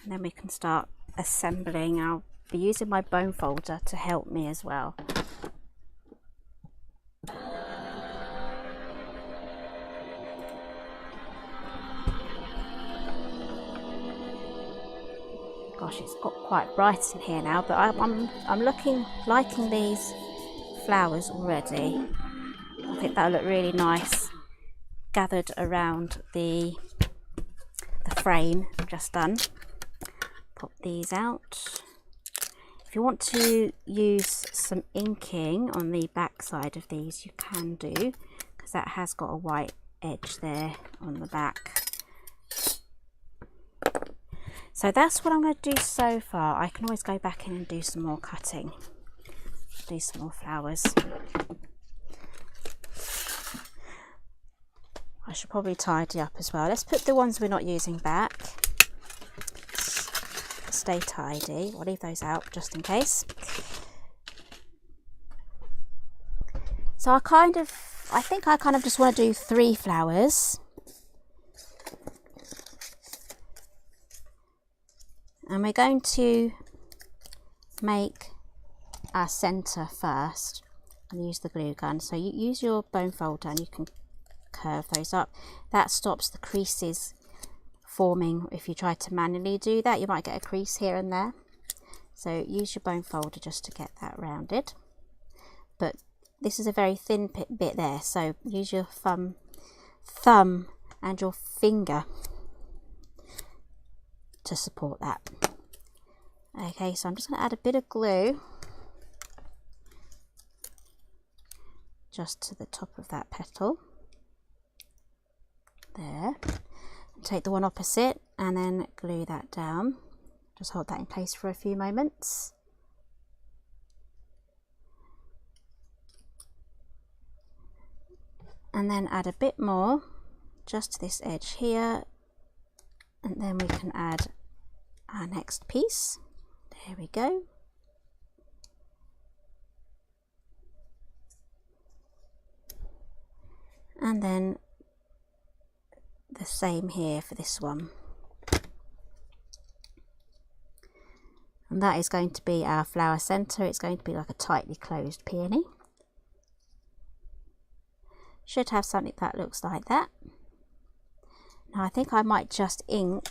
and then we can start assembling. I'll be using my bone folder to help me as well. Gosh, it's got quite bright in here now, but I'm liking these flowers already. I think that'll look really nice gathered around the frame I've just done. Pop these out. If you want to use some inking on the back side of these, you can do, because that has got a white edge there on the back. So that's what I'm going to do so far. I can always go back in and do some more cutting, do some more flowers. I should probably tidy up as well. Let's put the ones we're not using back. Stay tidy. I'll leave those out just in case. So I think I kind of just want to do 3 flowers. And we're going to make our centre first and use the glue gun. So you use your bone folder and you can curve those up. That stops the creases forming. If you try to manually do that, you might get a crease here and there. So use your bone folder just to get that rounded. But this is a very thin bit there, so use your thumb and your finger to support that. Okay, so I'm just going to add a bit of glue just to the top of that petal there. Take the one opposite and then glue that down. Just hold that in place for a few moments. And then add a bit more just to this edge here, and then we can add our next piece. There we go. And then the same here for this one. And that is going to be our flower centre. It's going to be like a tightly closed peony. Should have something that looks like that. Now I think I might just ink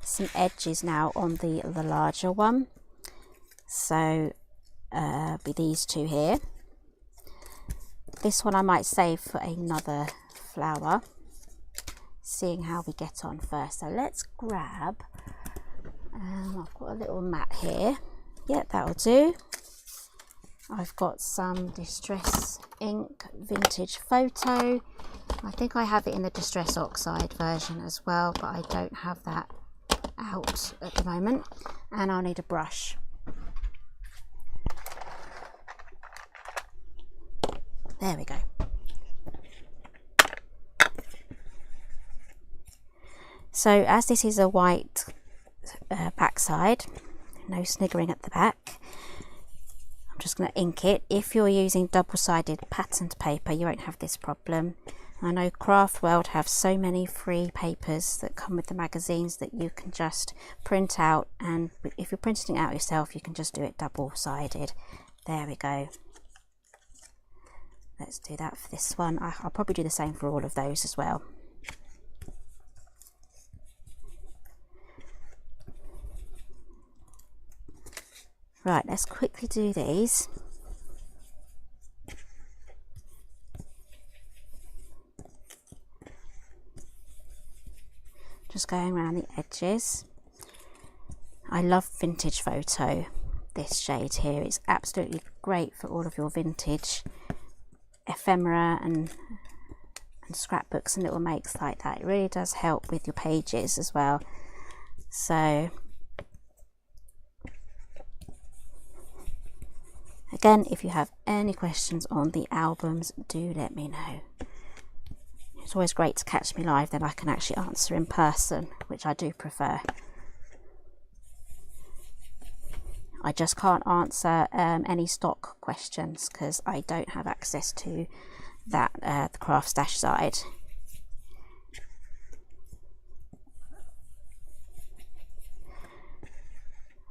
some edges now on the larger one. So be these two here. This one I might save for another flower, seeing how we get on first. So let's grab, I've got a little mat here. Yep, that'll do. I've got some Distress ink Vintage Photo. I think I have it in the Distress Oxide version as well, but I don't have that out at the moment. And I'll need a brush. There we go. So as this is a white backside, no sniggering at the back, I'm just going to ink it. If you're using double-sided patterned paper, you won't have this problem. I know Craft World have so many free papers that come with the magazines that you can just print out, and if you're printing it out yourself, you can just do it double-sided. There we go. Let's do that for this one. I'll probably do the same for all of those as well. Right, let's quickly do these. Just going around the edges. I love Vintage Photo. This shade here is absolutely great for all of your vintage ephemera and scrapbooks and little makes like that. It really does help with your pages as well. So again, if you have any questions on the albums, do let me know. It's always great to catch me live, then I can actually answer in person, which I do prefer. I just can't answer any stock questions because I don't have access to that, the Craft Stash side.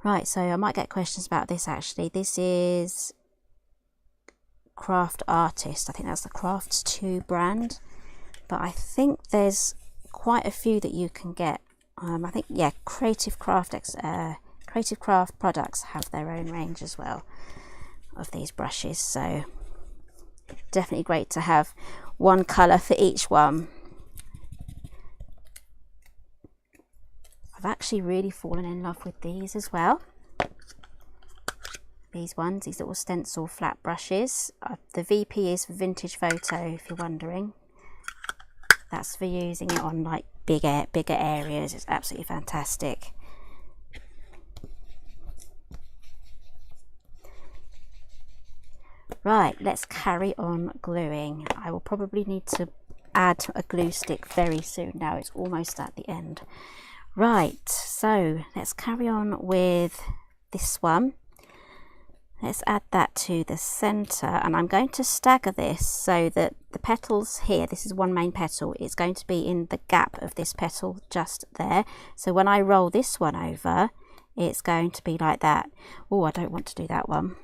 Right, so I might get questions about this actually. This is Craft Artist. I think that's the Crafts 2 brand. But I think there's quite a few that you can get. I think, yeah, Creative Craft products have their own range as well of these brushes. So definitely great to have one colour for each one. I've actually really fallen in love with these as well. These ones, these little stencil flat brushes. The VP is for Vintage Photo, if you're wondering. That's for using it on like bigger areas. It's absolutely fantastic. Right, let's carry on gluing. I will probably need to add a glue stick very soon now. It's almost at the end. Right, so let's carry on with this one. Let's add that to the center, and I'm going to stagger this so that the petals here, this is one main petal, it's going to be in the gap of this petal just there. So when I roll this one over, it's going to be like that. Oh, I don't want to do that one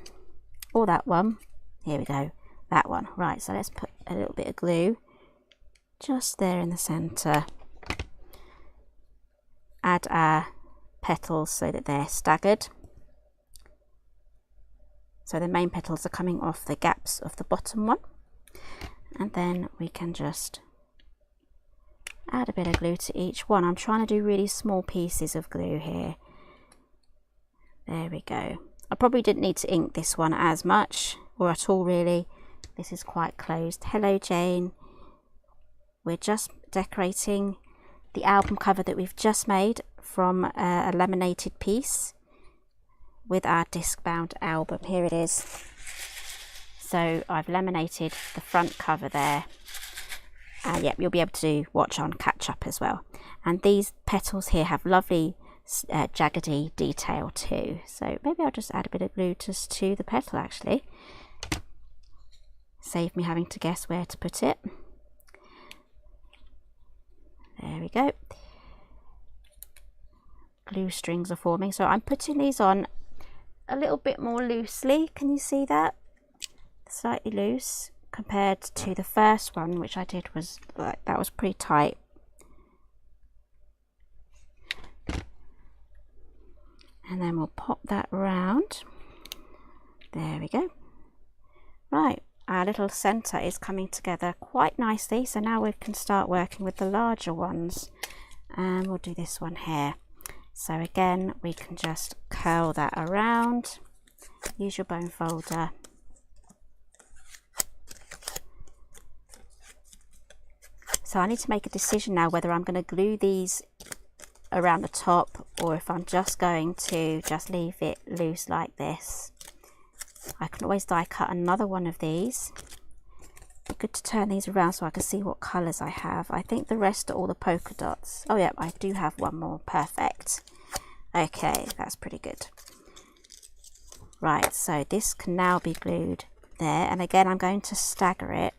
or that one. Here we go, that one. Right, so let's put a little bit of glue just there in the center. Add our petals so that they're staggered. So the main petals are coming off the gaps of the bottom one. And then we can just add a bit of glue to each one. I'm trying to do really small pieces of glue here. There we go. I probably didn't need to ink this one as much or at all really. This is quite closed. Hello Jane. We're just decorating the album cover that we've just made from a laminated piece with our disc bound album. Here it is. So I've laminated the front cover there, and yep, you'll be able to watch on catch up as well. And these petals here have lovely jaggedy detail too, so maybe I'll just add a bit of glue just to the petal, actually save me having to guess where to put it. There we go. Glue strings are forming, so I'm putting these on a little bit more loosely. Can you see that? Slightly loose compared to the first one, which I did was like, that was pretty tight. And then we'll pop that around. There we go. Right, our little centre is coming together quite nicely, so now we can start working with the larger ones, and we'll do this one here. So again, we can just curl that around, use your bone folder, so I need to make a decision now whether I'm going to glue these around the top or if I'm just going to just leave it loose like this. I can always die cut another one of these. It's good to turn these around so I can see what colours I have. I think the rest are all the polka dots. Oh yeah, I do have one more. Perfect. Okay, that's pretty good. Right, so this can now be glued there, and again I'm going to stagger it.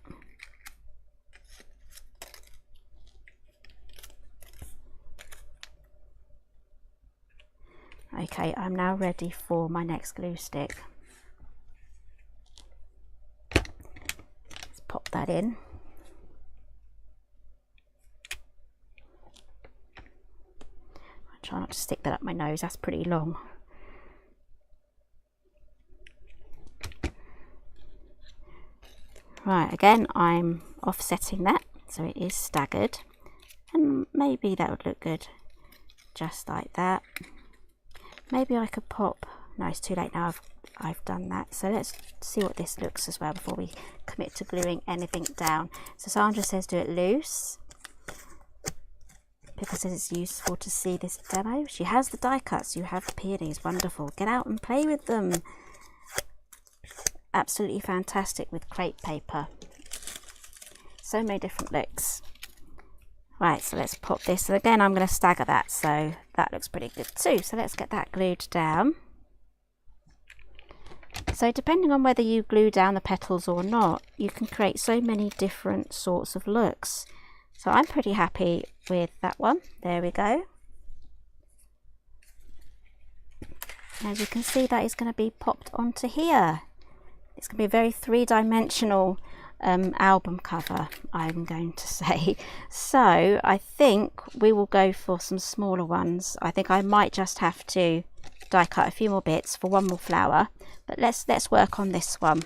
Okay, I'm now ready for my next glue stick. Let's pop that in. I'll try not to stick that up my nose, that's pretty long. Right, again I'm offsetting that so it is staggered, and maybe that would look good just like that. Maybe I could pop, no it's too late now, I've done that. So let's see what this looks as well before we commit to gluing anything down. So Sandra says do it loose because it's useful to see this demo. She has the die cuts, you have the peonies, wonderful. Get out and play with them. Absolutely fantastic with crepe paper. So many different looks. Right, so let's pop this, and again I'm going to stagger that, so that looks pretty good too. So let's get that glued down. So depending on whether you glue down the petals or not, you can create so many different sorts of looks. So I'm pretty happy with that one. There we go. As you can see, that is going to be popped onto here. It's going to be a very three-dimensional album cover, I'm going to say. So I think we will go for some smaller ones. I think I might just have to die cut a few more bits for one more flower, but let's work on this one.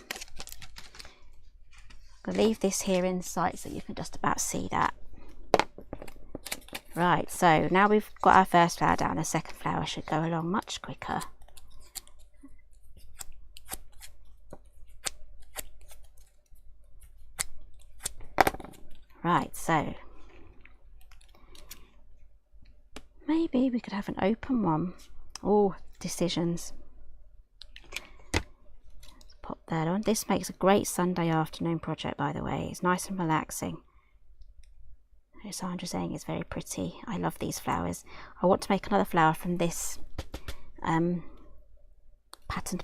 I'll leave this here in sight so you can just about see that. Right, so now we've got our first flower down, the second flower should go along much quicker. Right, so maybe we could have an open one. Oh, decisions. Let's pop that on. This makes a great Sunday afternoon project, by the way. It's nice and relaxing. As Sandra's saying, it's very pretty. I love these flowers. I want to make another flower from this patterned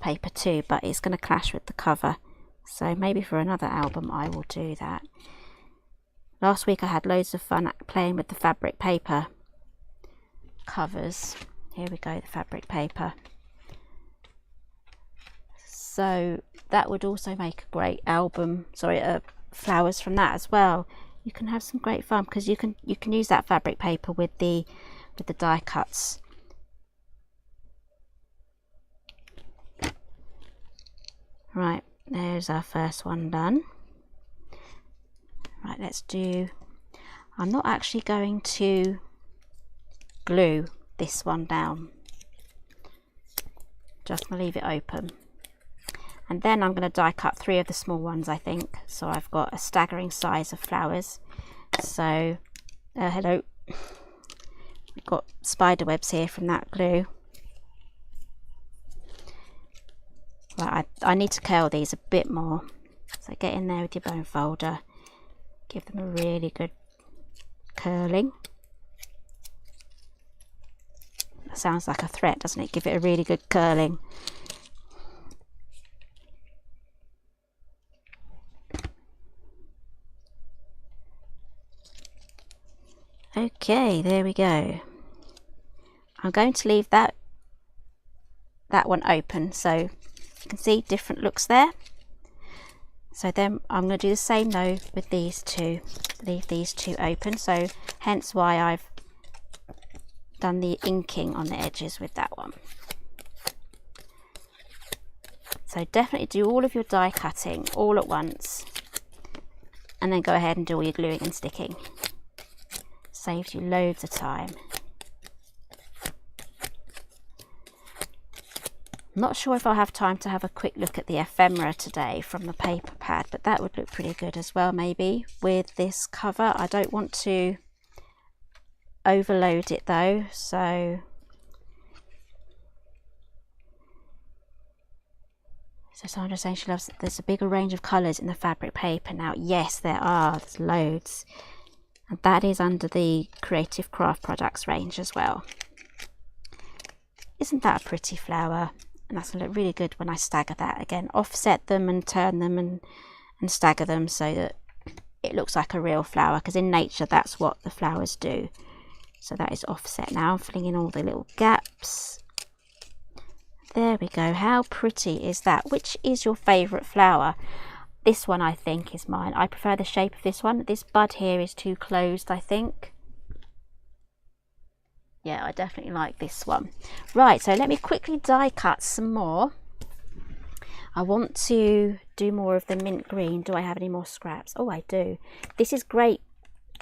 paper too, but it's going to clash with the cover. So maybe for another album I will do that. Last week I had loads of fun playing with the fabric paper covers. Here we go, the fabric paper. So that would also make a great album, flowers from that as well. You can have some great fun because you can use that fabric paper with the die cuts. Right, there's our first one done. Right, let's do, I'm not actually going to glue this one down, just going to leave it open, and then I'm going to die cut 3 of the small ones, I think, so I've got a staggering size of flowers. So hello, got spider webs here from that glue. Right, I need to curl these a bit more. So get in there with your bone folder, give them a really good curling. That sounds like a threat, doesn't it? Give it a really good curling. Okay, there we go. I'm going to leave that one open, so you can see different looks there. So then I'm going to do the same though with these two, leave these two open, so hence why I've done the inking on the edges with that one. So definitely do all of your die cutting all at once, and then go ahead and do all your gluing and sticking. Saves you loads of time. I'm not sure if I'll have time to have a quick look at the ephemera today from the paper pad, but that would look pretty good as well, maybe with this cover. I don't want to overload it though, so Sandra's saying she loves it. There's a bigger range of colours in the fabric paper now. Yes, there are. There's loads. And that is under the Creative Craft Products range as well. Isn't that a pretty flower? And that's going to look really good when I stagger that. Again, offset them and turn them and stagger them so that it looks like a real flower, because in nature that's what the flowers do. So that is offset now. I'm filling in all the little gaps. There we go. How pretty is that? Which is your favourite flower? This one I think is mine. I prefer the shape of this one. This bud here is too closed, I think. Yeah, I definitely like this one. Right, so let me quickly die cut some more. I want to do more of the mint green. Do I have any more scraps? Oh, I do. This is great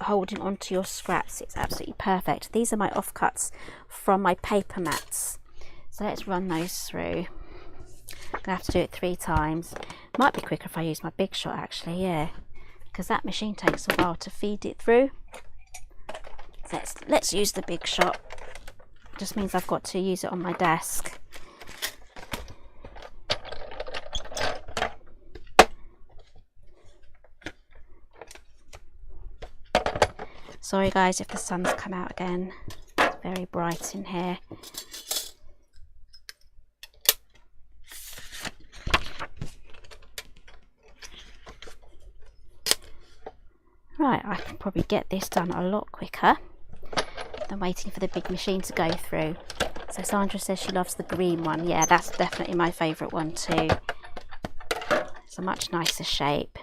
holding onto your scraps. It's absolutely perfect. These are my offcuts from my paper mats. So let's run those through. I'm gonna have to do it 3 times. Might be quicker if I use my big shot actually, yeah, because that machine takes a while to feed it through. Let's use the big shot. Just means I've got to use it on my desk. Sorry guys if the sun's come out again. It's very bright in here. Right, I can probably get this done a lot quicker than waiting for the big machine to go through. So Sandra says she loves the green one. Yeah, that's definitely my favourite one too. It's a much nicer shape.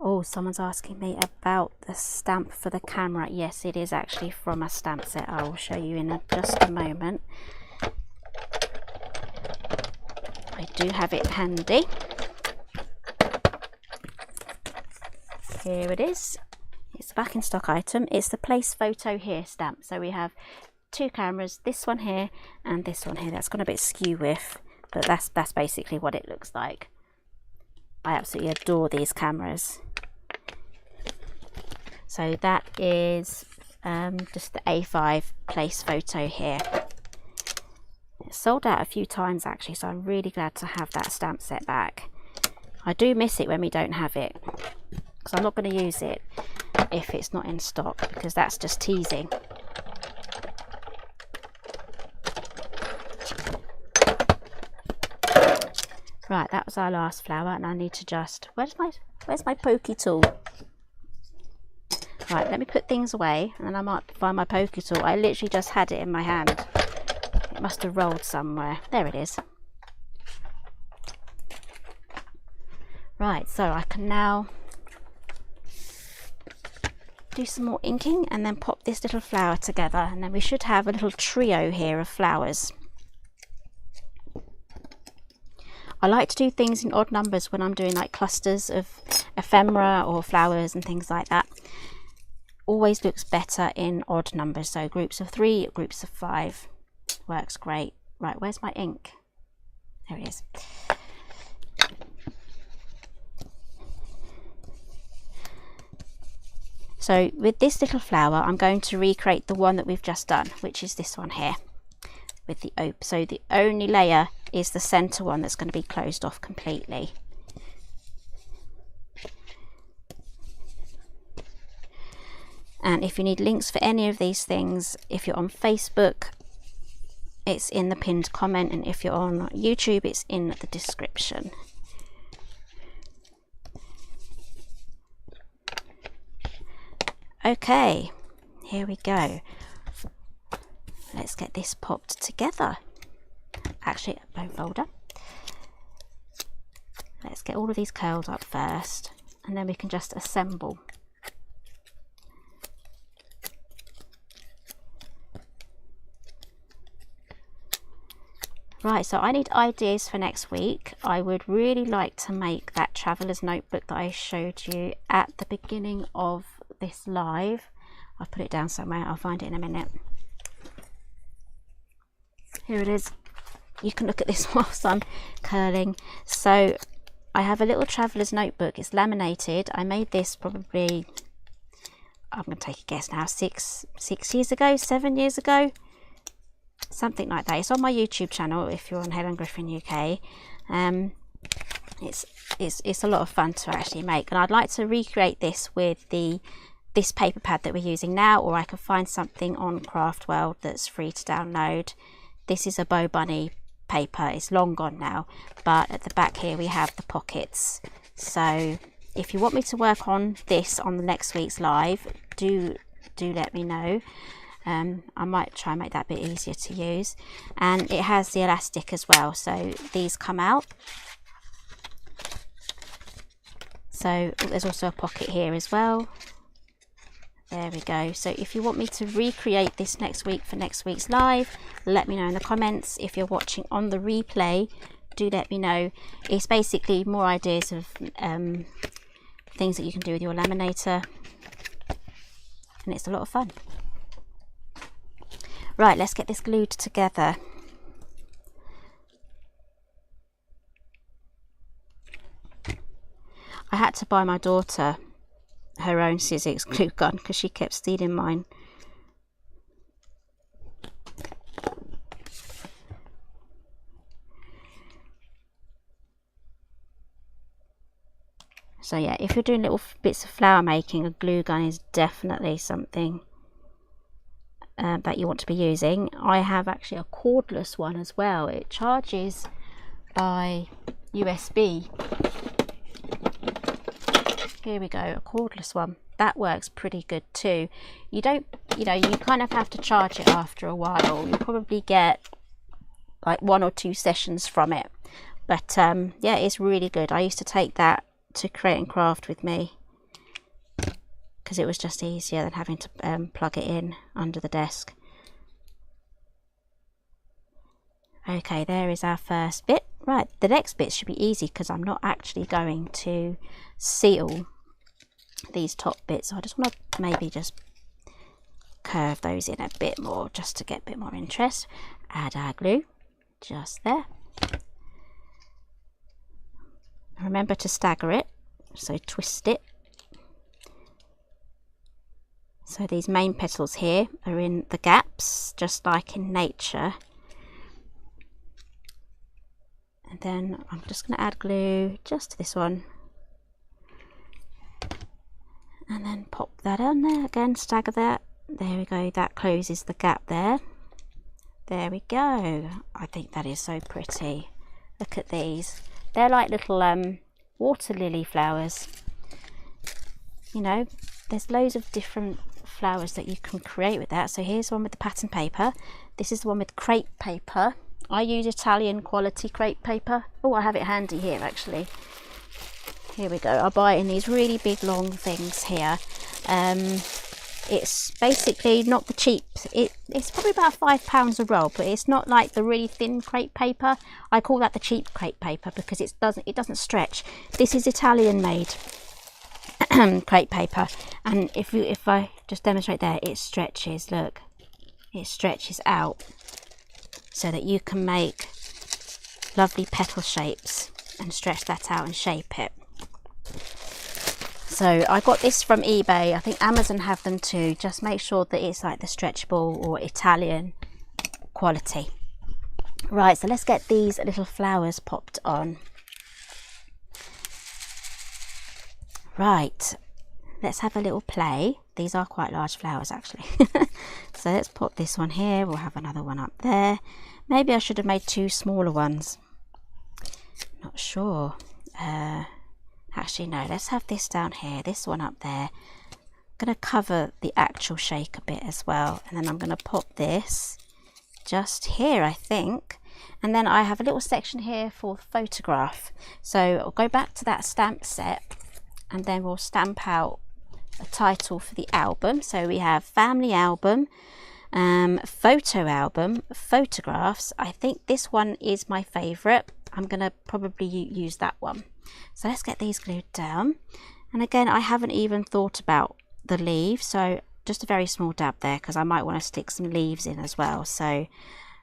Oh, someone's asking me about the stamp for the camera. Yes, it is actually from a stamp set. I will show you in just a moment. I do have it handy. Here it is. It's a back in stock item. It's the Place Photo Here stamp. So we have 2 cameras, this one here and this one here. That's gone a bit skew with, but that's basically what it looks like. I absolutely adore these cameras. So that is just the A5 Place Photo Here. It's sold out a few times actually, so I'm really glad to have that stamp set back. I do miss it when we don't have it, because I'm not going to use it if it's not in stock, because that's just teasing. Right, that was our last flower, and I need to just, where's my pokey tool? Right, let me put things away and then I might find my pokey tool. I literally just had it in my hand. It must have rolled somewhere. There it is. Right, so I can now do some more inking and then pop this little flower together, and then we should have a little trio here of flowers. I like to do things in odd numbers when I'm doing like clusters of ephemera or flowers and things like that. Always looks better in odd numbers, so groups of 3, groups of 5 works great. Right, where's my ink? There it is. So with this little flower, I'm going to recreate the one that we've just done, which is this one here with the ope. So the only layer is the center one that's going to be closed off completely. And if you need links for any of these things, if you're on Facebook, it's in the pinned comment, and if you're on YouTube, it's in the description. Okay, here we go. Let's get this popped together. Actually, a bone folder. Let's get all of these curls up first, and then we can just assemble. Right, so I need ideas for next week. I would really like to make that traveller's notebook that I showed you at the beginning of this live. I'll put it down somewhere, I'll find it in a minute. Here it is. You can look at this whilst I'm curling. So I have a little traveller's notebook. It's laminated. I made this probably, I'm going to take a guess now, 6 years ago, 7 years ago. Something like that. It's on my YouTube channel if you're on Helen Griffin UK. It's a lot of fun to actually make, and I'd like to recreate this with this paper pad that we're using now, or I can find something on Craft World that's free to download. This is a Bow Bunny paper. It's long gone now, but at the back here we have the pockets. So if you want me to work on this on the next week's live, do let me know. I might try and make that a bit easier to use. And it has the elastic as well, so these come out. So there's also a pocket here as well. There we go. So if you want me to recreate this next week for next week's live, let me know in the comments. If you're watching on the replay, do let me know. It's basically more ideas of things that you can do with your laminator, and it's a lot of fun. Right, let's get this glued together. I had to buy my daughter her own Sizzix glue gun because she kept stealing mine. So yeah, if you're doing little bits of flower making, a glue gun is definitely something that you want to be using. I have actually a cordless one as well. It charges by USB. Here we go, a cordless one. That works pretty good too. You don't, you kind of have to charge it after a while. You probably get like 1 or 2 sessions from it. But yeah, it's really good. I used to take that to Create and Craft with me, because it was just easier than having to plug it in under the desk. Okay, there is our first bit. Right, the next bit should be easy because I'm not actually going to seal these top bits. So I just want to maybe just curve those in a bit more just to get a bit more interest. Add our glue just there. Remember to stagger it, so twist it. So these main petals here are in the gaps, just like in nature. And then I'm just going to add glue just to this one. And then pop that on there again, stagger that. There we go, that closes the gap there. There we go. I think that is so pretty. Look at these. They're like little water lily flowers. You know, there's loads of different flowers that you can create with that. So here's one with the pattern paper. This is the one with crepe paper. I use Italian quality crepe paper. Oh, I have it handy here actually. Here we go. I buy it in these really big long things here. It's basically not the cheap, it's probably about £5 a roll, but it's not like the really thin crepe paper. I call that the cheap crepe paper because it doesn't stretch. This is Italian made crepe paper, and if I just demonstrate there, it stretches. Look, it stretches out so that you can make lovely petal shapes and stretch that out and shape it. So I got this from eBay. I think Amazon have them too. Just make sure that it's like the stretchable or Italian quality. Right, so let's get these little flowers popped on. Right, let's have a little play. These are quite large flowers actually. So let's pop this one here. We'll have another one up there. Maybe I should have made 2 smaller ones. Not sure. Actually no, let's have this down here, this one up there. I'm going to cover the actual shake a bit as well, and then I'm going to pop this just here, I think. And then I have a little section here for photograph. So I'll go back to that stamp set, and then we'll stamp out a title for the album. So we have family album, photo album, photographs. I think this one is my favorite. I'm going to probably use that one. So let's get these glued down. And again, I haven't even thought about the leaves, so just a very small dab there, because I might want to stick some leaves in as well. So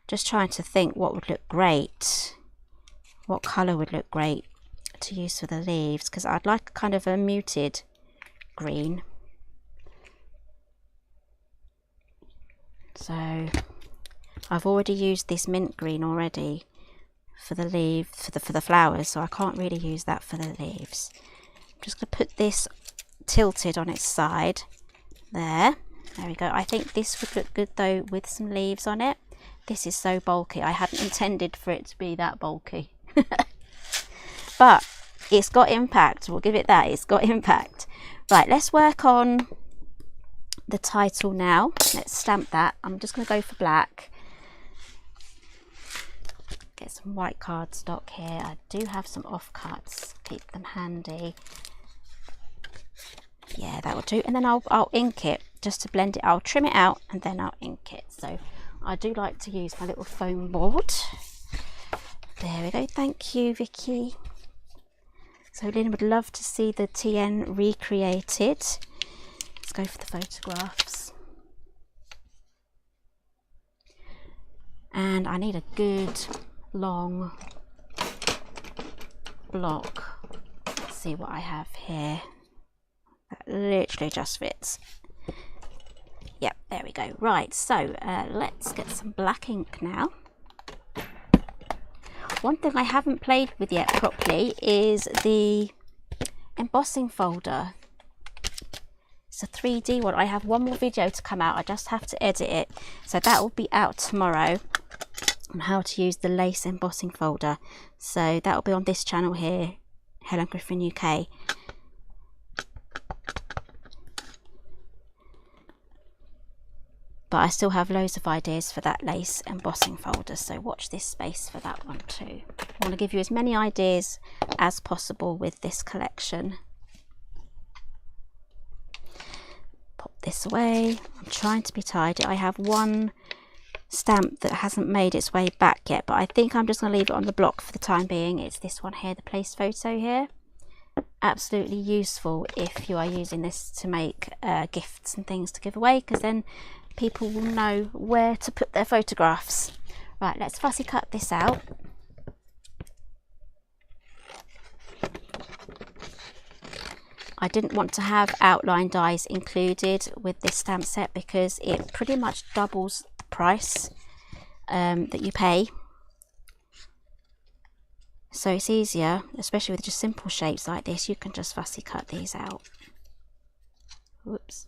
just trying to think what would look great, what colour would look great to use for the leaves, because I'd like kind of a muted green. So I've already used this mint green already for the leaf, for the flowers, so I can't really use that for the leaves. I'm just going to put this tilted on its side there. There we go. I think this would look good though with some leaves on it. This is so bulky. I hadn't intended for it to be that bulky. But it's got impact. We'll give it that. It's got impact. Right, let's work on the title now. Let's stamp that. I'm just going to go for black. Get some white cardstock here. I do have some offcuts. Keep them handy. Yeah, that will do. And then I'll ink it just to blend it. I'll trim it out and then I'll ink it. So I do like to use my little foam board. There we go. Thank you, Vicky. So Lynn would love to see the TN recreated. Let's go for the photographs. And I need a good long block. Let's see what I have here. That literally just fits. Yep, there we go. Right, so let's get some black ink now. One thing I haven't played with yet properly is the embossing folder. It's a 3D one. I have one more video to come out. I just have to edit it. So that will be out tomorrow on how to use the lace embossing folder. So that will be on this channel here, Helen Griffin UK. But I still have loads of ideas for that lace embossing folder, so watch this space for that one too. I want to give you as many ideas as possible with this collection. Pop this away. I'm trying to be tidy. I have one stamp that hasn't made its way back yet, but I think I'm just going to leave it on the block for the time being. It's this one here, the place photo here. Absolutely useful if you are using this to make gifts and things to give away, because then people will know where to put their photographs. Right, let's fussy cut this out. I didn't want to have outline dies included with this stamp set because it pretty much doubles the price that you pay. So it's easier, especially with just simple shapes like this. You can just fussy cut these out. Whoops.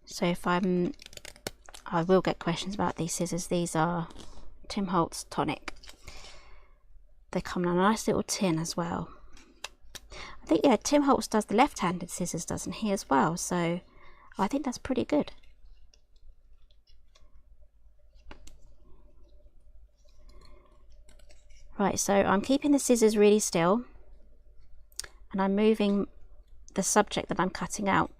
So if I will get questions about these scissors. These are Tim Holtz Tonic. They come in a nice little tin as well. I think, yeah, Tim Holtz does the left-handed scissors, doesn't he, as well? So I think that's pretty good. Right, so I'm keeping the scissors really still, and I'm moving the subject that I'm cutting out,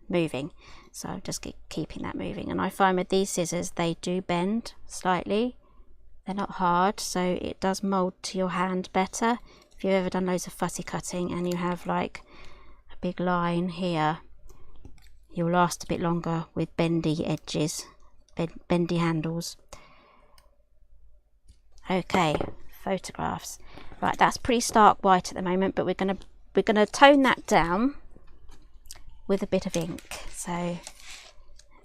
moving. So I'm just keeping that moving. And I find with these scissors, they do bend slightly. They're not hard, so it does mould to your hand better. If you've ever done loads of fussy cutting and you have like a big line here, you'll last a bit longer with bendy edges, bendy handles. Okay, photographs. Right, that's pretty stark white at the moment, but we're gonna tone that down with a bit of ink. So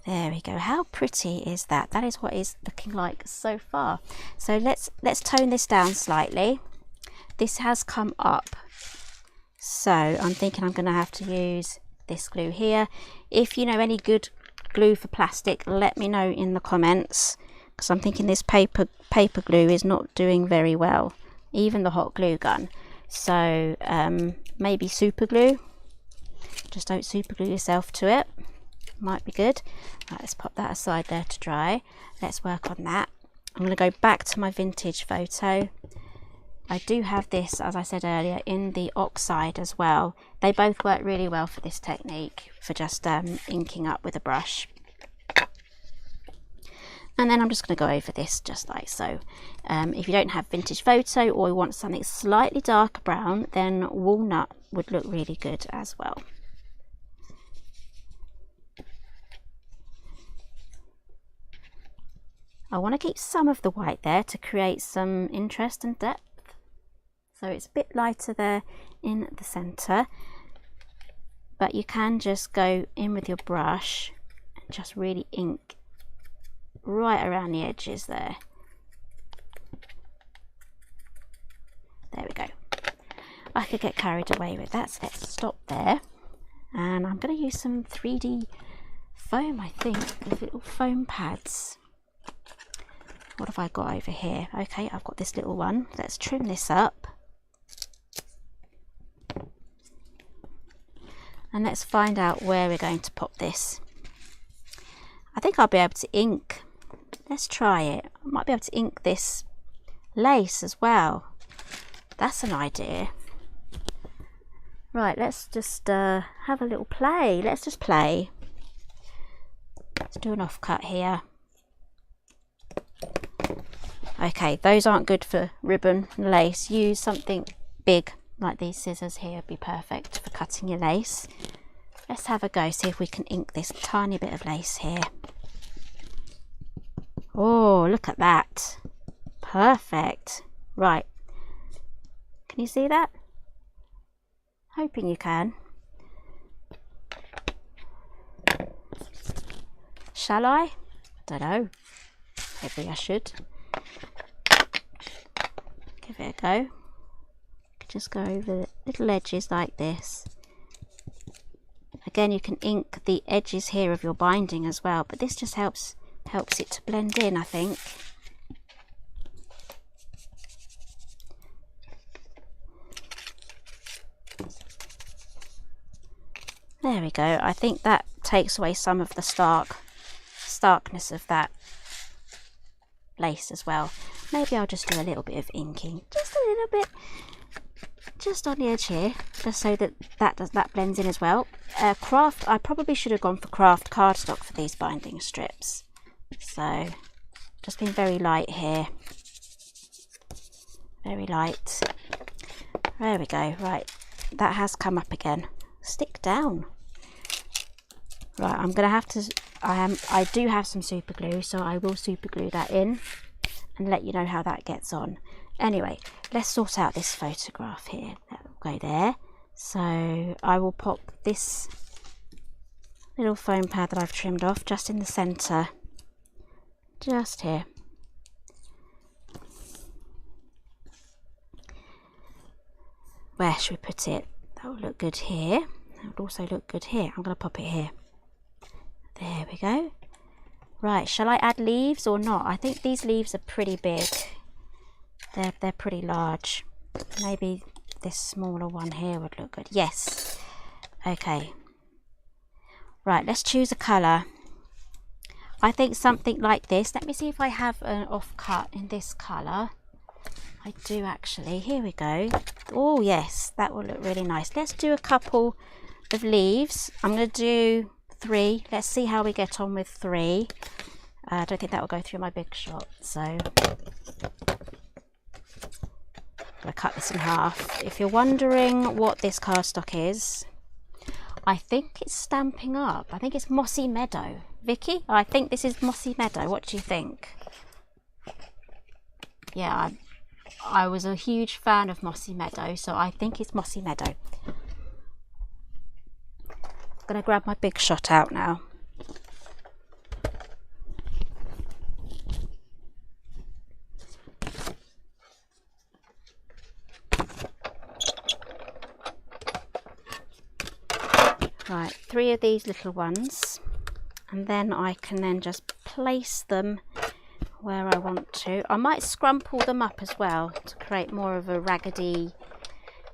there we go. How pretty is that? That is what it's looking like so far. So let's tone this down slightly. This has come up, so I'm thinking I'm going to have to use this glue here. If you know any good glue for plastic, let me know in the comments, because I'm thinking this paper glue is not doing very well, even the hot glue gun. So maybe super glue. Just don't super glue yourself to it. Might be good. Right, let's pop that aside there to dry. Let's work on that. I'm going to go back to my vintage photo. I do have this, as I said earlier, in the oxide as well. They both work really well for this technique, for just inking up with a brush. And then I'm just going to go over this just like so. If you don't have vintage photo, or you want something slightly darker brown, then walnut would look really good as well. I want to keep some of the white there to create some interest and depth. So it's a bit lighter there in the centre, but you can just go in with your brush and just really ink right around the edges there. There we go. I could get carried away with that, so let's stop there. And I'm going to use some 3D foam, I think, with little foam pads. What have I got over here? Okay, I've got this little one. Let's trim this up. And let's find out where we're going to pop this. I think I'll be able to ink. Let's try it. I might be able to ink this lace as well. That's an idea. Right, let's just have a little play. Let's just play. Let's do an offcut here. Okay, those aren't good for ribbon and lace. Use something big like these scissors here, would be perfect for cutting your lace. Let's have a go, see if we can ink this tiny bit of lace here. Oh, look at that. Perfect. Right. Can you see that? Hoping you can. Shall I? Don't know. Maybe I should. Give it a go. Just go over the little edges like this. Again, you can ink the edges here of your binding as well, but this just helps it to blend in, I think. There we go. I think that takes away some of the starkness of that lace as well. Maybe I'll just do a little bit of inking, just a little bit, just on the edge here, just so that blends in as well. Craft, I probably should have gone for craft cardstock for these binding strips. So just been very light here, very light. There we go. Right, that has come up again. Stick down. Right, I'm gonna have to. I do have some super glue, so I will super glue that in and let you know how that gets on. Anyway, let's sort out this photograph here. That will go there. So I will pop this little foam pad that I've trimmed off just in the centre, just here. Where should we put it? That will look good here. That would also look good here. I'm going to pop it here. There we go. Right, shall I add leaves or not? I think these leaves are pretty big. They're pretty large. Maybe this smaller one here would look good. Yes. Okay. Right, let's choose a colour. I think something like this. Let me see if I have an offcut in this colour. I do actually. Here we go. Oh yes, that will look really nice. Let's do a couple of leaves. I'm going to do 3. Let's see how we get on with 3. I don't think that will go through my big shot, so I'm going to cut this in half. If you're wondering what this cardstock is, I think it's Stamping Up. I think it's Mossy Meadow. Vicky, I think this is Mossy Meadow. What do you think? yeah, I was a huge fan of Mossy Meadow, so I think it's Mossy Meadow. I'm going to grab my big shot out now. Right, 3 of these little ones, and then I can then just place them where I want to. I might scrumple them up as well to create more of a raggedy,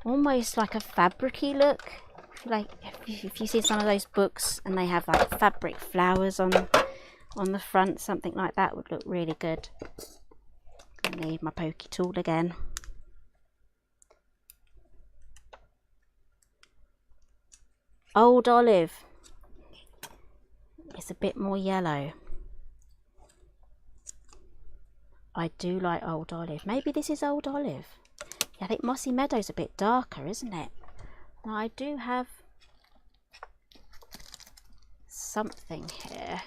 almost like a fabric-y look. If you see some of those books and they have like fabric flowers on the front, something like that would look really good. I need my pokey tool again. Old Olive. It's a bit more yellow. I do like Old Olive. Maybe this is Old Olive. Yeah, I think Mossy Meadow's a bit darker, isn't it? Now I do have something here.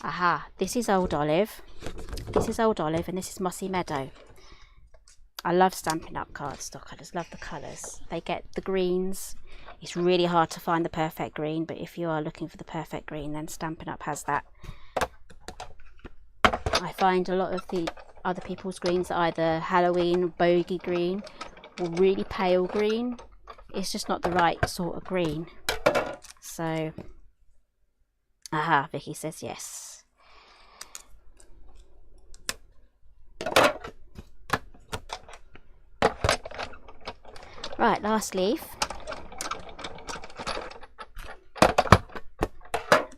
Aha, this is Old Olive. This is Old Olive and this is Mossy Meadow. I love Stampin' Up! Cardstock. I just love the colours. They get the greens. It's really hard to find the perfect green, but if you are looking for the perfect green, then Stampin' Up! Has that. I find a lot of the other people's greens are either Halloween, bogey green, or really pale green. It's just not the right sort of green. So, aha, Vicky says yes. Right, last leaf.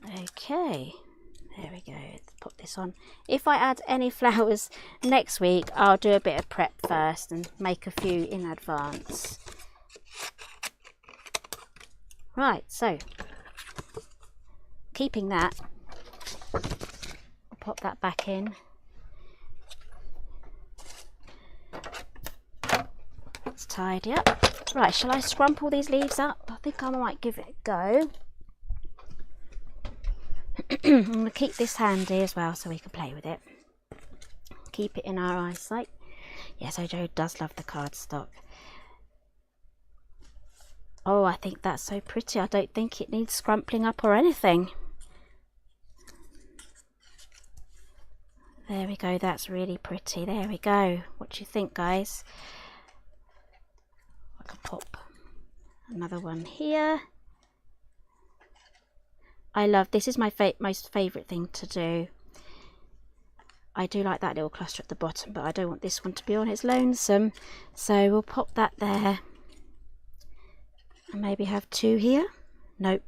Okay, there we go. Let's put this on. If I add any flowers next week, I'll do a bit of prep first and make a few in advance. Right, so keeping that, I'll pop that back in. Let's tidy up. Right, shall I scrumple these leaves up? I think I might give it a go. I'm going to keep this handy as well so we can play with it. Keep it in our eyesight. Yes, Ojo does love the cardstock. Oh, I think that's so pretty. I don't think it needs scrumpling up or anything. There we go. That's really pretty. There we go. What do you think, guys? I could pop another one here. I love, this is my most favourite thing to do. I do like that little cluster at the bottom, but I don't want this one to be on its lonesome. So we'll pop that there. And maybe have 2 here. Nope.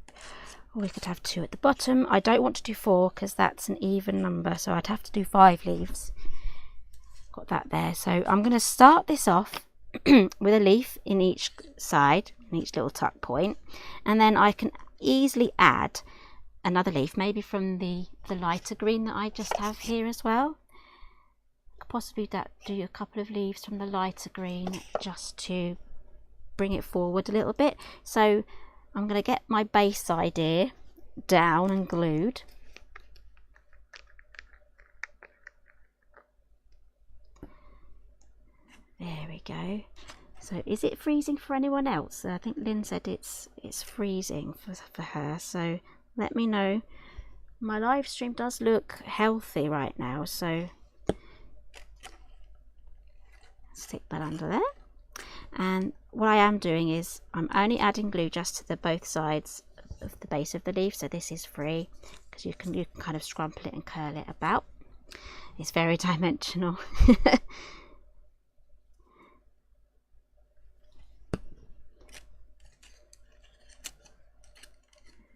Or we could have 2 at the bottom. I don't want to do 4 because that's an even number. So I'd have to do 5 leaves. Got that there. So I'm going to start this off with a leaf in each side, in each little tuck point. And then I can easily add another leaf, maybe from the lighter green that I just have here as well. Could possibly do a couple of leaves from the lighter green just to bring it forward a little bit. So I'm going to get my base idea down and glued. There we go. So is it freezing for anyone else? I think Lynn said it's freezing for her, so let me know. My live stream does look healthy right now, so stick that under there. And what I am doing is I'm only adding glue just to the both sides of the base of the leaf, so this is free because you can kind of scrumple it and curl it about. It's very dimensional.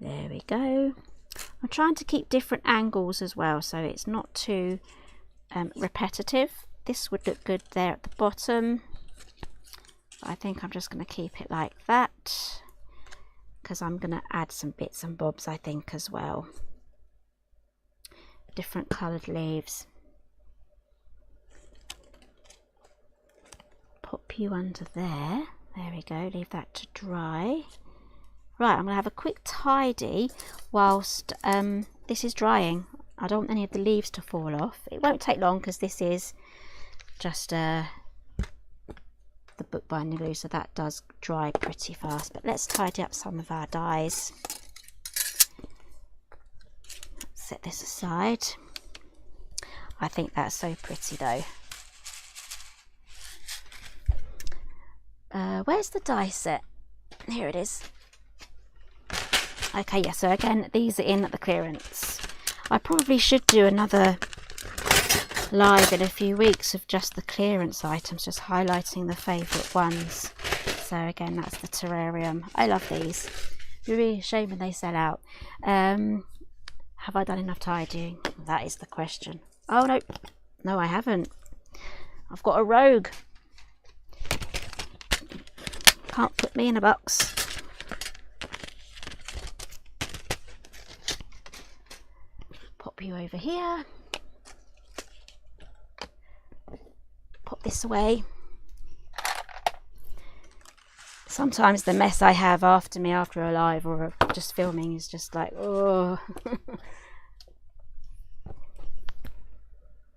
There we go. I'm trying to keep different angles as well, so it's not too repetitive. This would look good there at the bottom. I think I'm just going to keep it like that because I'm going to add some bits and bobs, I think, as well. Different coloured leaves. Pop you under there. There we go. Leave that to dry. Right, I'm going to have a quick tidy whilst this is drying. I don't want any of the leaves to fall off. It won't take long because this is just the bookbinding glue, so that does dry pretty fast. But let's tidy up some of our dies. Set this aside. I think that's so pretty though. Where's the die set? Here it is. Okay, yeah, so again, these are in at the clearance. I probably should do another live in a few weeks of just the clearance items, just highlighting the favourite ones. So again, that's the terrarium. I love these. It'd be really a shame when they sell out. Have I done enough tidying? That is the question. Oh no, no I haven't. I've got a rogue. Can't put me in a box. Pop you over here. Pop this away. Sometimes the mess I have after me after a live or just filming is just like, oh.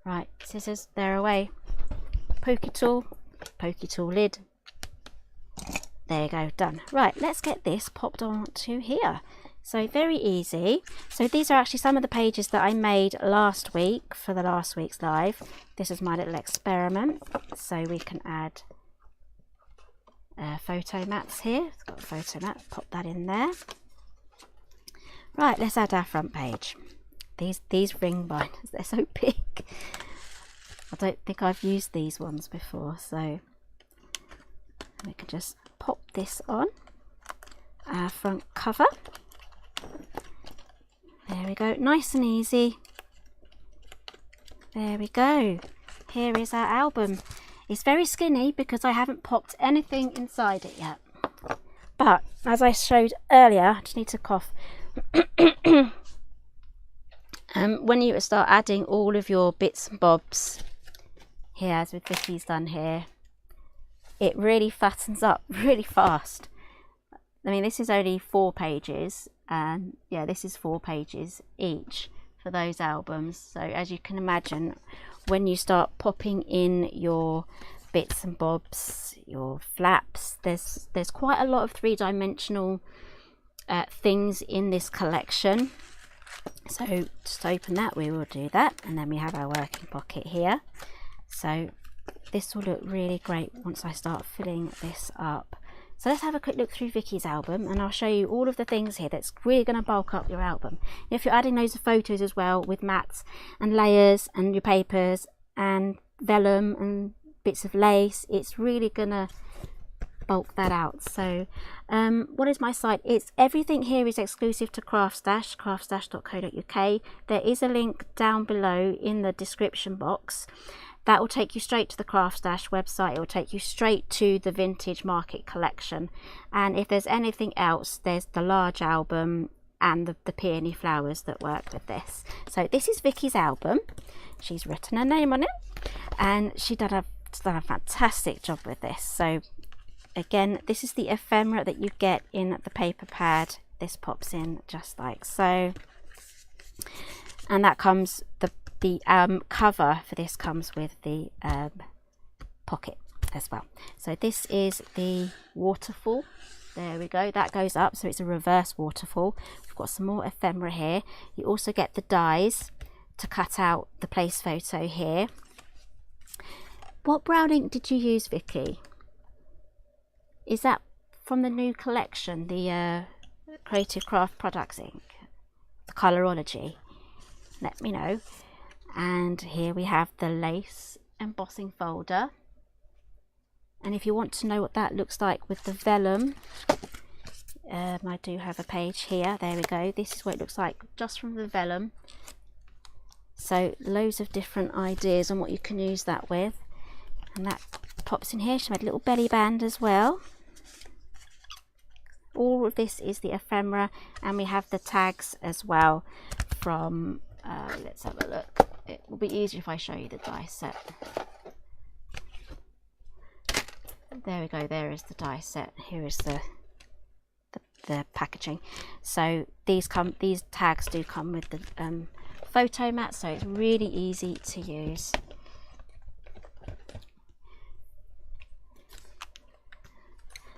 Right, scissors, they're away. Pokey tool lid. There you go, done. Right, let's get this popped onto here. So very easy. So these are actually some of the pages that I made last week for the last week's live. This is my little experiment. So we can add photo mats here. It's got a photo mat, pop that in there. Right, let's add our front page. These ring binders, they're so big. I don't think I've used these ones before, so we can just pop this on our front cover. There we go, nice and easy. There we go. Here is our album. It's very skinny because I haven't popped anything inside it yet. But as I showed earlier, I just need to cough. When you start adding all of your bits and bobs here, as with Vicky's done here, it really fattens up really fast. I mean, this is only 4 pages, and yeah, this is 4 pages each for those albums. So as you can imagine, when you start popping in your bits and bobs, your flaps, there's quite a lot of 3-dimensional things in this collection. So just to open that, we will do that, and then we have our working pocket here. So this will look really great once I start filling this up. So let's have a quick look through Vicky's album, and I'll show you all of the things here that's really going to bulk up your album. If you're adding loads of photos as well with mats and layers and your papers and vellum and bits of lace, it's really going to bulk that out. So what is my site? It's everything here is exclusive to Craftstash, craftstash.co.uk. There is a link down below in the description box. That will take you straight to the Craftstash website. It will take you straight to the Vintage Market collection. And if there's anything else, there's the large album and the peony flowers that work with this. So this is Vicky's album. She's written her name on it, and she's done a fantastic job with this. So again, this is the ephemera that you get in the paper pad. This pops in just like so. And that comes, the cover for this comes with the pocket as well. So this is the waterfall. There we go, that goes up, so it's a reverse waterfall. We've got some more ephemera here. You also get the dies to cut out the place photo here. What brown ink did you use, Vicky? Is that from the new collection, the Creative Craft Products ink, the Colorology? Let me know. And here we have the lace embossing folder, and if you want to know what that looks like with the vellum, I do have a page here. There we go. This is what it looks like just from the vellum. So loads of different ideas on what you can use that with, and that pops in here. She made a little belly band as well. All of this is the ephemera, and we have the tags as well from let's have a look. It will be easier if I show you the die set. There we go, there is the die set. Here is the packaging. So these tags do come with the photo mat, so it's really easy to use.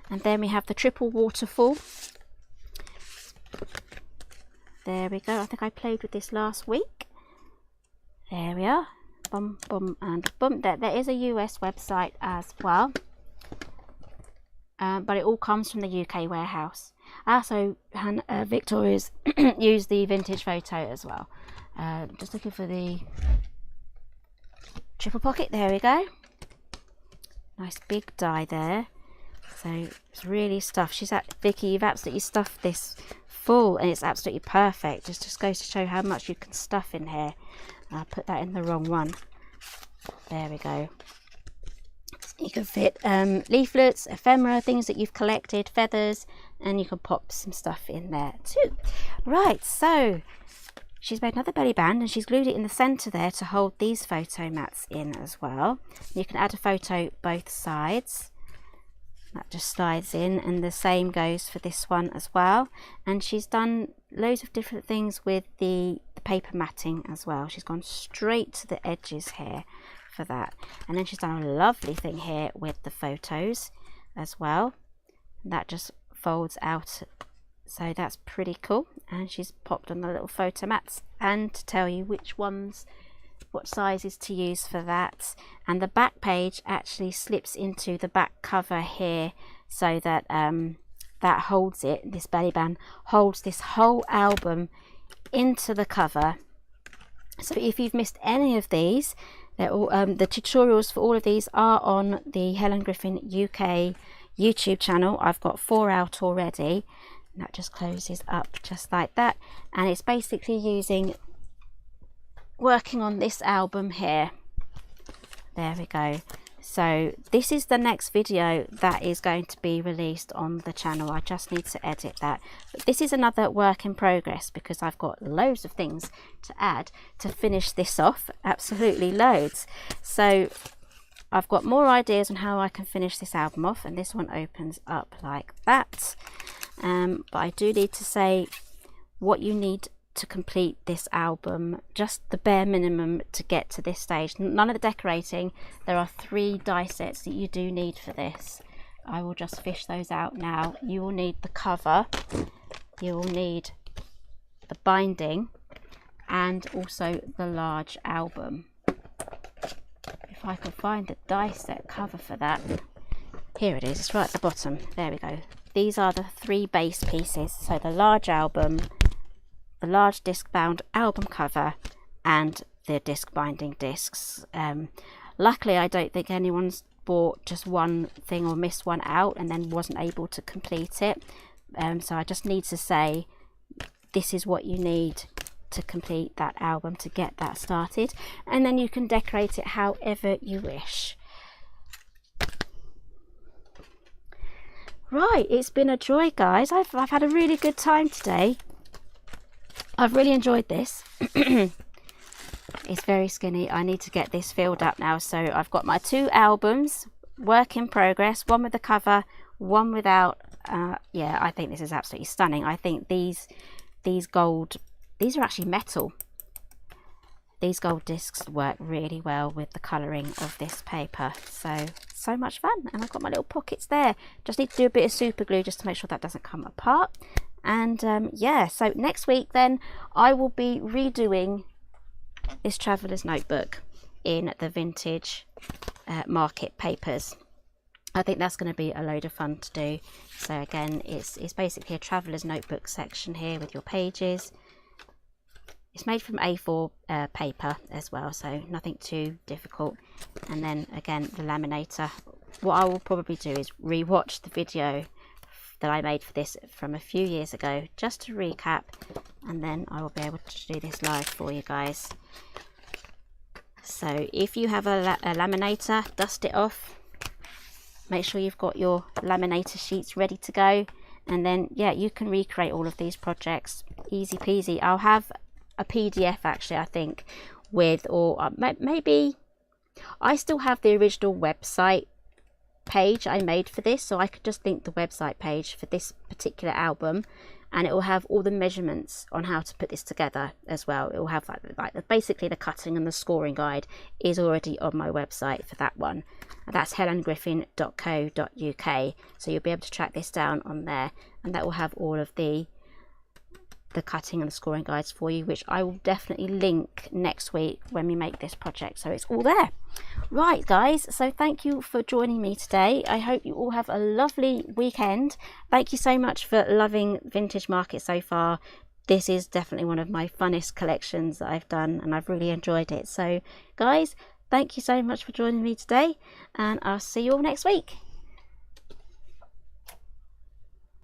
And then we have the triple waterfall. There we go. I think I played with this last week. There we are. Bum, bum, and bum. There is a US website as well. But it all comes from the UK warehouse. So Victoria's used the vintage photo as well. Just looking for the triple pocket. There we go. Nice big die there. So it's really stuffed. Vicky, you've absolutely stuffed this full, and it's absolutely perfect. Just goes to show how much you can stuff in here. I put that in the wrong one. There we go. You can fit leaflets, ephemera, things that you've collected, feathers, and you can pop some stuff in there too. Right, so she's made another belly band, and she's glued it in the centre there to hold these photo mats in as well. You can add a photo both sides. That just slides in, and the same goes for this one as well. And she's done loads of different things with the paper matting as well. She's gone straight to the edges here for that. And then she's done a lovely thing here with the photos as well. That just folds out, so that's pretty cool. And she's popped on the little photo mats and to tell you which ones, what sizes to use for that. And the back page actually slips into the back cover here, so that that holds it. This belly band holds this whole album into the cover. So if you've missed any of these, they're all, the tutorials for all of these are on the Helen Griffin UK YouTube channel. I've got 4 out already. And that just closes up just like that, and it's basically working on this album here. There we go. So this is the next video that is going to be released on the channel. I just need to edit that. But this is another work in progress, because I've got loads of things to add to finish this off. Absolutely loads. So I've got more ideas on how I can finish this album off, and this one opens up like that. But I do need to say what you need to complete this album, just the bare minimum to get to this stage. None of the decorating. There are 3 die sets that you do need for this. I will just fish those out now. You will need the cover, you will need the binding, and also the large album. If I can find the die set cover for that. Here it is, it's right at the bottom. There we go. These are the 3 base pieces. So the large album, the large disc bound album cover, and the disc binding discs. Luckily, I don't think anyone's bought just one thing or missed one out and then wasn't able to complete it. So I just need to say this is what you need to complete that album, to get that started, and then you can decorate it however you wish. Right, it's been a joy, guys. I've had a really good time today. I've really enjoyed this. It's very skinny. I need to get this filled up now. So I've got my 2 albums, work in progress, one with the cover, one without. Yeah, I think this is absolutely stunning. I think these gold, these are actually metal. These gold discs work really well with the colouring of this paper. So much fun. And I've got my little pockets there. Just need to do a bit of super glue just to make sure that doesn't come apart. And yeah, so next week then I will be redoing this traveller's notebook in the vintage market papers. I think that's going to be a load of fun to do. So again, it's basically a traveller's notebook section here with your pages. It's made from A4 paper as well, so nothing too difficult. And then again, the laminator. What I will probably do is re-watch the video that I made for this from a few years ago, just to recap, and then I will be able to do this live for you guys. So if you have a laminator, dust it off. Make sure you've got your laminator sheets ready to go, and then yeah, you can recreate all of these projects easy peasy. I'll have a PDF actually, I think, with, or maybe I still have the original website page I made for this, so I could just link the website page for this particular album, and it will have all the measurements on how to put this together as well. It will have basically the cutting and the scoring guide is already on my website for that one. That's helengriffin.co.uk, so you'll be able to track this down on there, and that will have all of the cutting and the scoring guides for you, which I will definitely link next week when we make this project, so it's all there. Right guys, so thank you for joining me today. I hope you all have a lovely weekend. Thank you so much for loving Vintage Market so far. This is definitely one of my funnest collections that I've done, and I've really enjoyed it. So guys, thank you so much for joining me today, and I'll see you all next week.